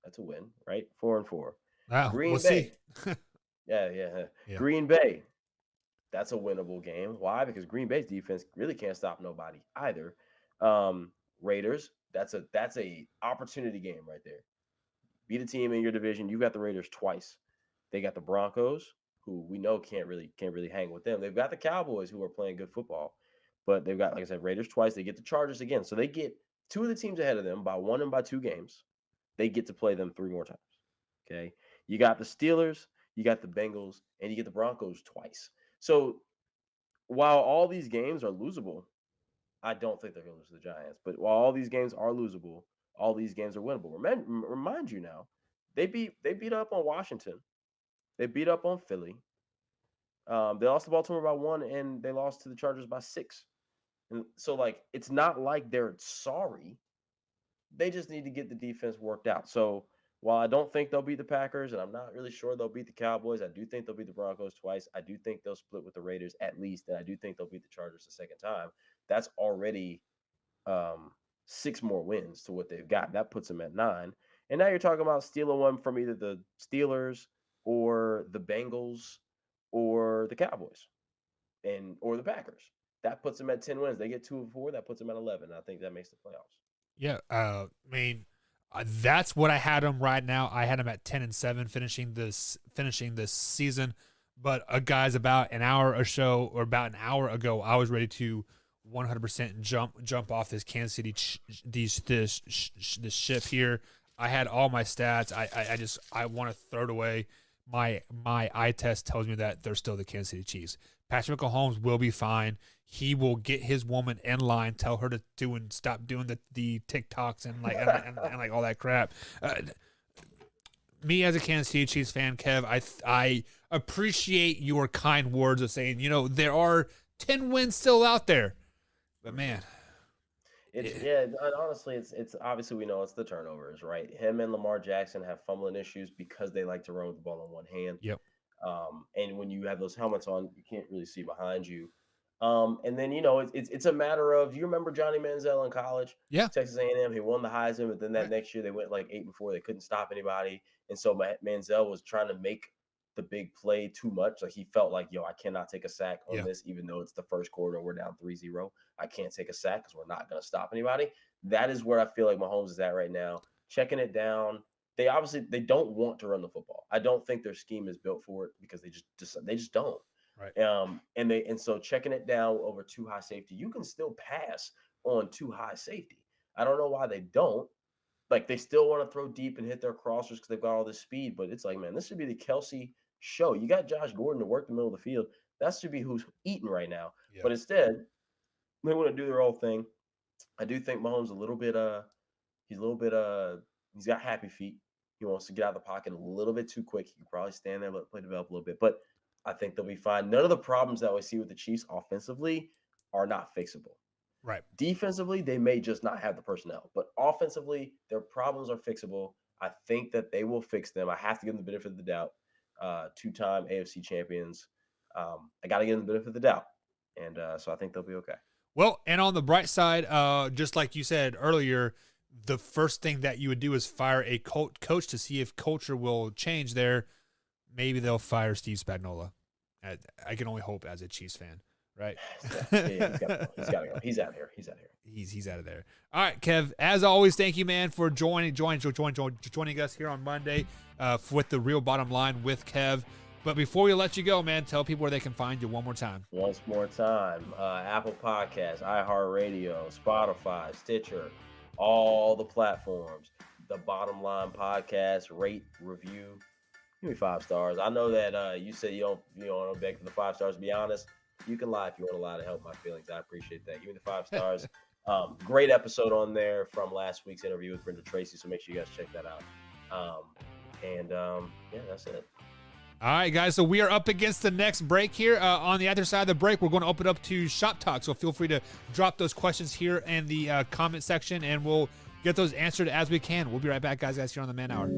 that's a win, right? 4-4. Wow, Green Bay. See. Yeah. Green Bay, that's a winnable game. Why? Because Green Bay's defense really can't stop nobody either. Raiders, that's a opportunity game right there. Beat a team in your division. You got the Raiders twice. They got the Broncos, who we know can't really hang with them. They've got the Cowboys, who are playing good football, but they've got, like I said, Raiders twice. They get the Chargers again, so they get two of the teams ahead of them by 1 and by 2 games. They get to play them 3 more times. Okay, you got the Steelers, you got the Bengals, and you get the Broncos twice. So while all these games are losable, I don't think they're going to lose to the Giants. But while all these games are losable, all these games are winnable. Remind you now, they beat up on Washington, they beat up on Philly. They lost to Baltimore by 1, and they lost to the Chargers by 6. And so, like, it's not like they're sorry. They just need to get the defense worked out. So while I don't think they'll beat the Packers, and I'm not really sure they'll beat the Cowboys, I do think they'll beat the Broncos twice. I do think they'll split with the Raiders at least, and I do think they'll beat the Chargers the second time. That's already 6 more wins to what they've got. That puts them at 9. And now you're talking about stealing one from either the Steelers or the Bengals or the Cowboys or the Packers. That puts them at 10 wins. They get 2 of 4. That puts them at 11. I think that makes the playoffs. Yeah, I mean, that's what I had them right now. I had them at 10-7 finishing this season. But guys, about an hour ago, I was ready to 100% jump off this Kansas City this ship here. I had all my stats. I want to throw it away. My eye test tells me that they're still the Kansas City Chiefs. Patrick Mahomes will be fine. He will get his woman in line, tell her to stop doing the TikToks and like all that crap. Me as a Kansas City Chiefs fan, Kev, I appreciate your kind words of saying, there are 10 wins still out there. But man, honestly, it's obviously, we know it's the turnovers, right? Him and Lamar Jackson have fumbling issues because they like to run with the ball in one hand. Yep. And when you have those helmets on, you can't really see behind you. And then it's a matter of, you remember Johnny Manziel in college? Yeah. Texas A&M, he won the Heisman, but then that next year they went like 8-4. They couldn't stop anybody, and so Manziel was trying to make the big play too much. Like, he felt like, I cannot take a sack on this, even though it's the first quarter and we're down 3-0. I can't take a sack because we're not going to stop anybody. That is where I feel like Mahomes is at right now, checking it down. They don't want to run the football. I don't think their scheme is built for it because they just don't. Right. And so checking it down over too high safety, you can still pass on too high safety. I don't know why they don't. Like, they still want to throw deep and hit their crossers because they've got all this speed. But it's like, man, this should be the Kelsey show. You got Josh Gordon to work the middle of the field. That should be who's eating right now. Yeah. But instead, they want to do their own thing. I do think Mahomes he's got happy feet. He wants to get out of the pocket a little bit too quick. He can probably stand there, let play develop a little bit. But I think they'll be fine. None of the problems that we see with the Chiefs offensively are not fixable. Right. Defensively, they may just not have the personnel. But offensively, their problems are fixable. I think that they will fix them. I have to give them the benefit of the doubt. 2-time AFC champions. I got to give them the benefit of the doubt. And so I think they'll be okay. Well, and on the bright side, just like you said earlier, the first thing that you would do is fire a coach to see if culture will change there. Maybe they'll fire Steve Spagnuolo. I can only hope as a Chiefs fan, right? He's got to go. He's out of here. He's out of there. All right, Kev. As always, thank you, man, for joining us here on Monday with the Real Bottom Line with Kev. But before we let you go, man, tell people where they can find you one more time. Once more time, Apple Podcasts, iHeartRadio, Spotify, Stitcher, all the platforms. The Bottom Line Podcast, rate, review. Give me 5 stars. I know that you said you don't beg for the 5 stars. To be honest, you can lie if you want to lie to help my feelings. I appreciate that. Give me the 5 stars. Great episode on there from last week's interview with Brenda Tracy, so make sure you guys check that out. Yeah, that's it. All right, guys, so we are up against the next break here. On the other side of the break, we're going to open up to Shop Talk, so feel free to drop those questions here in the comment section, and we'll get those answered as we can. We'll be right back, guys, here on the Man Hour.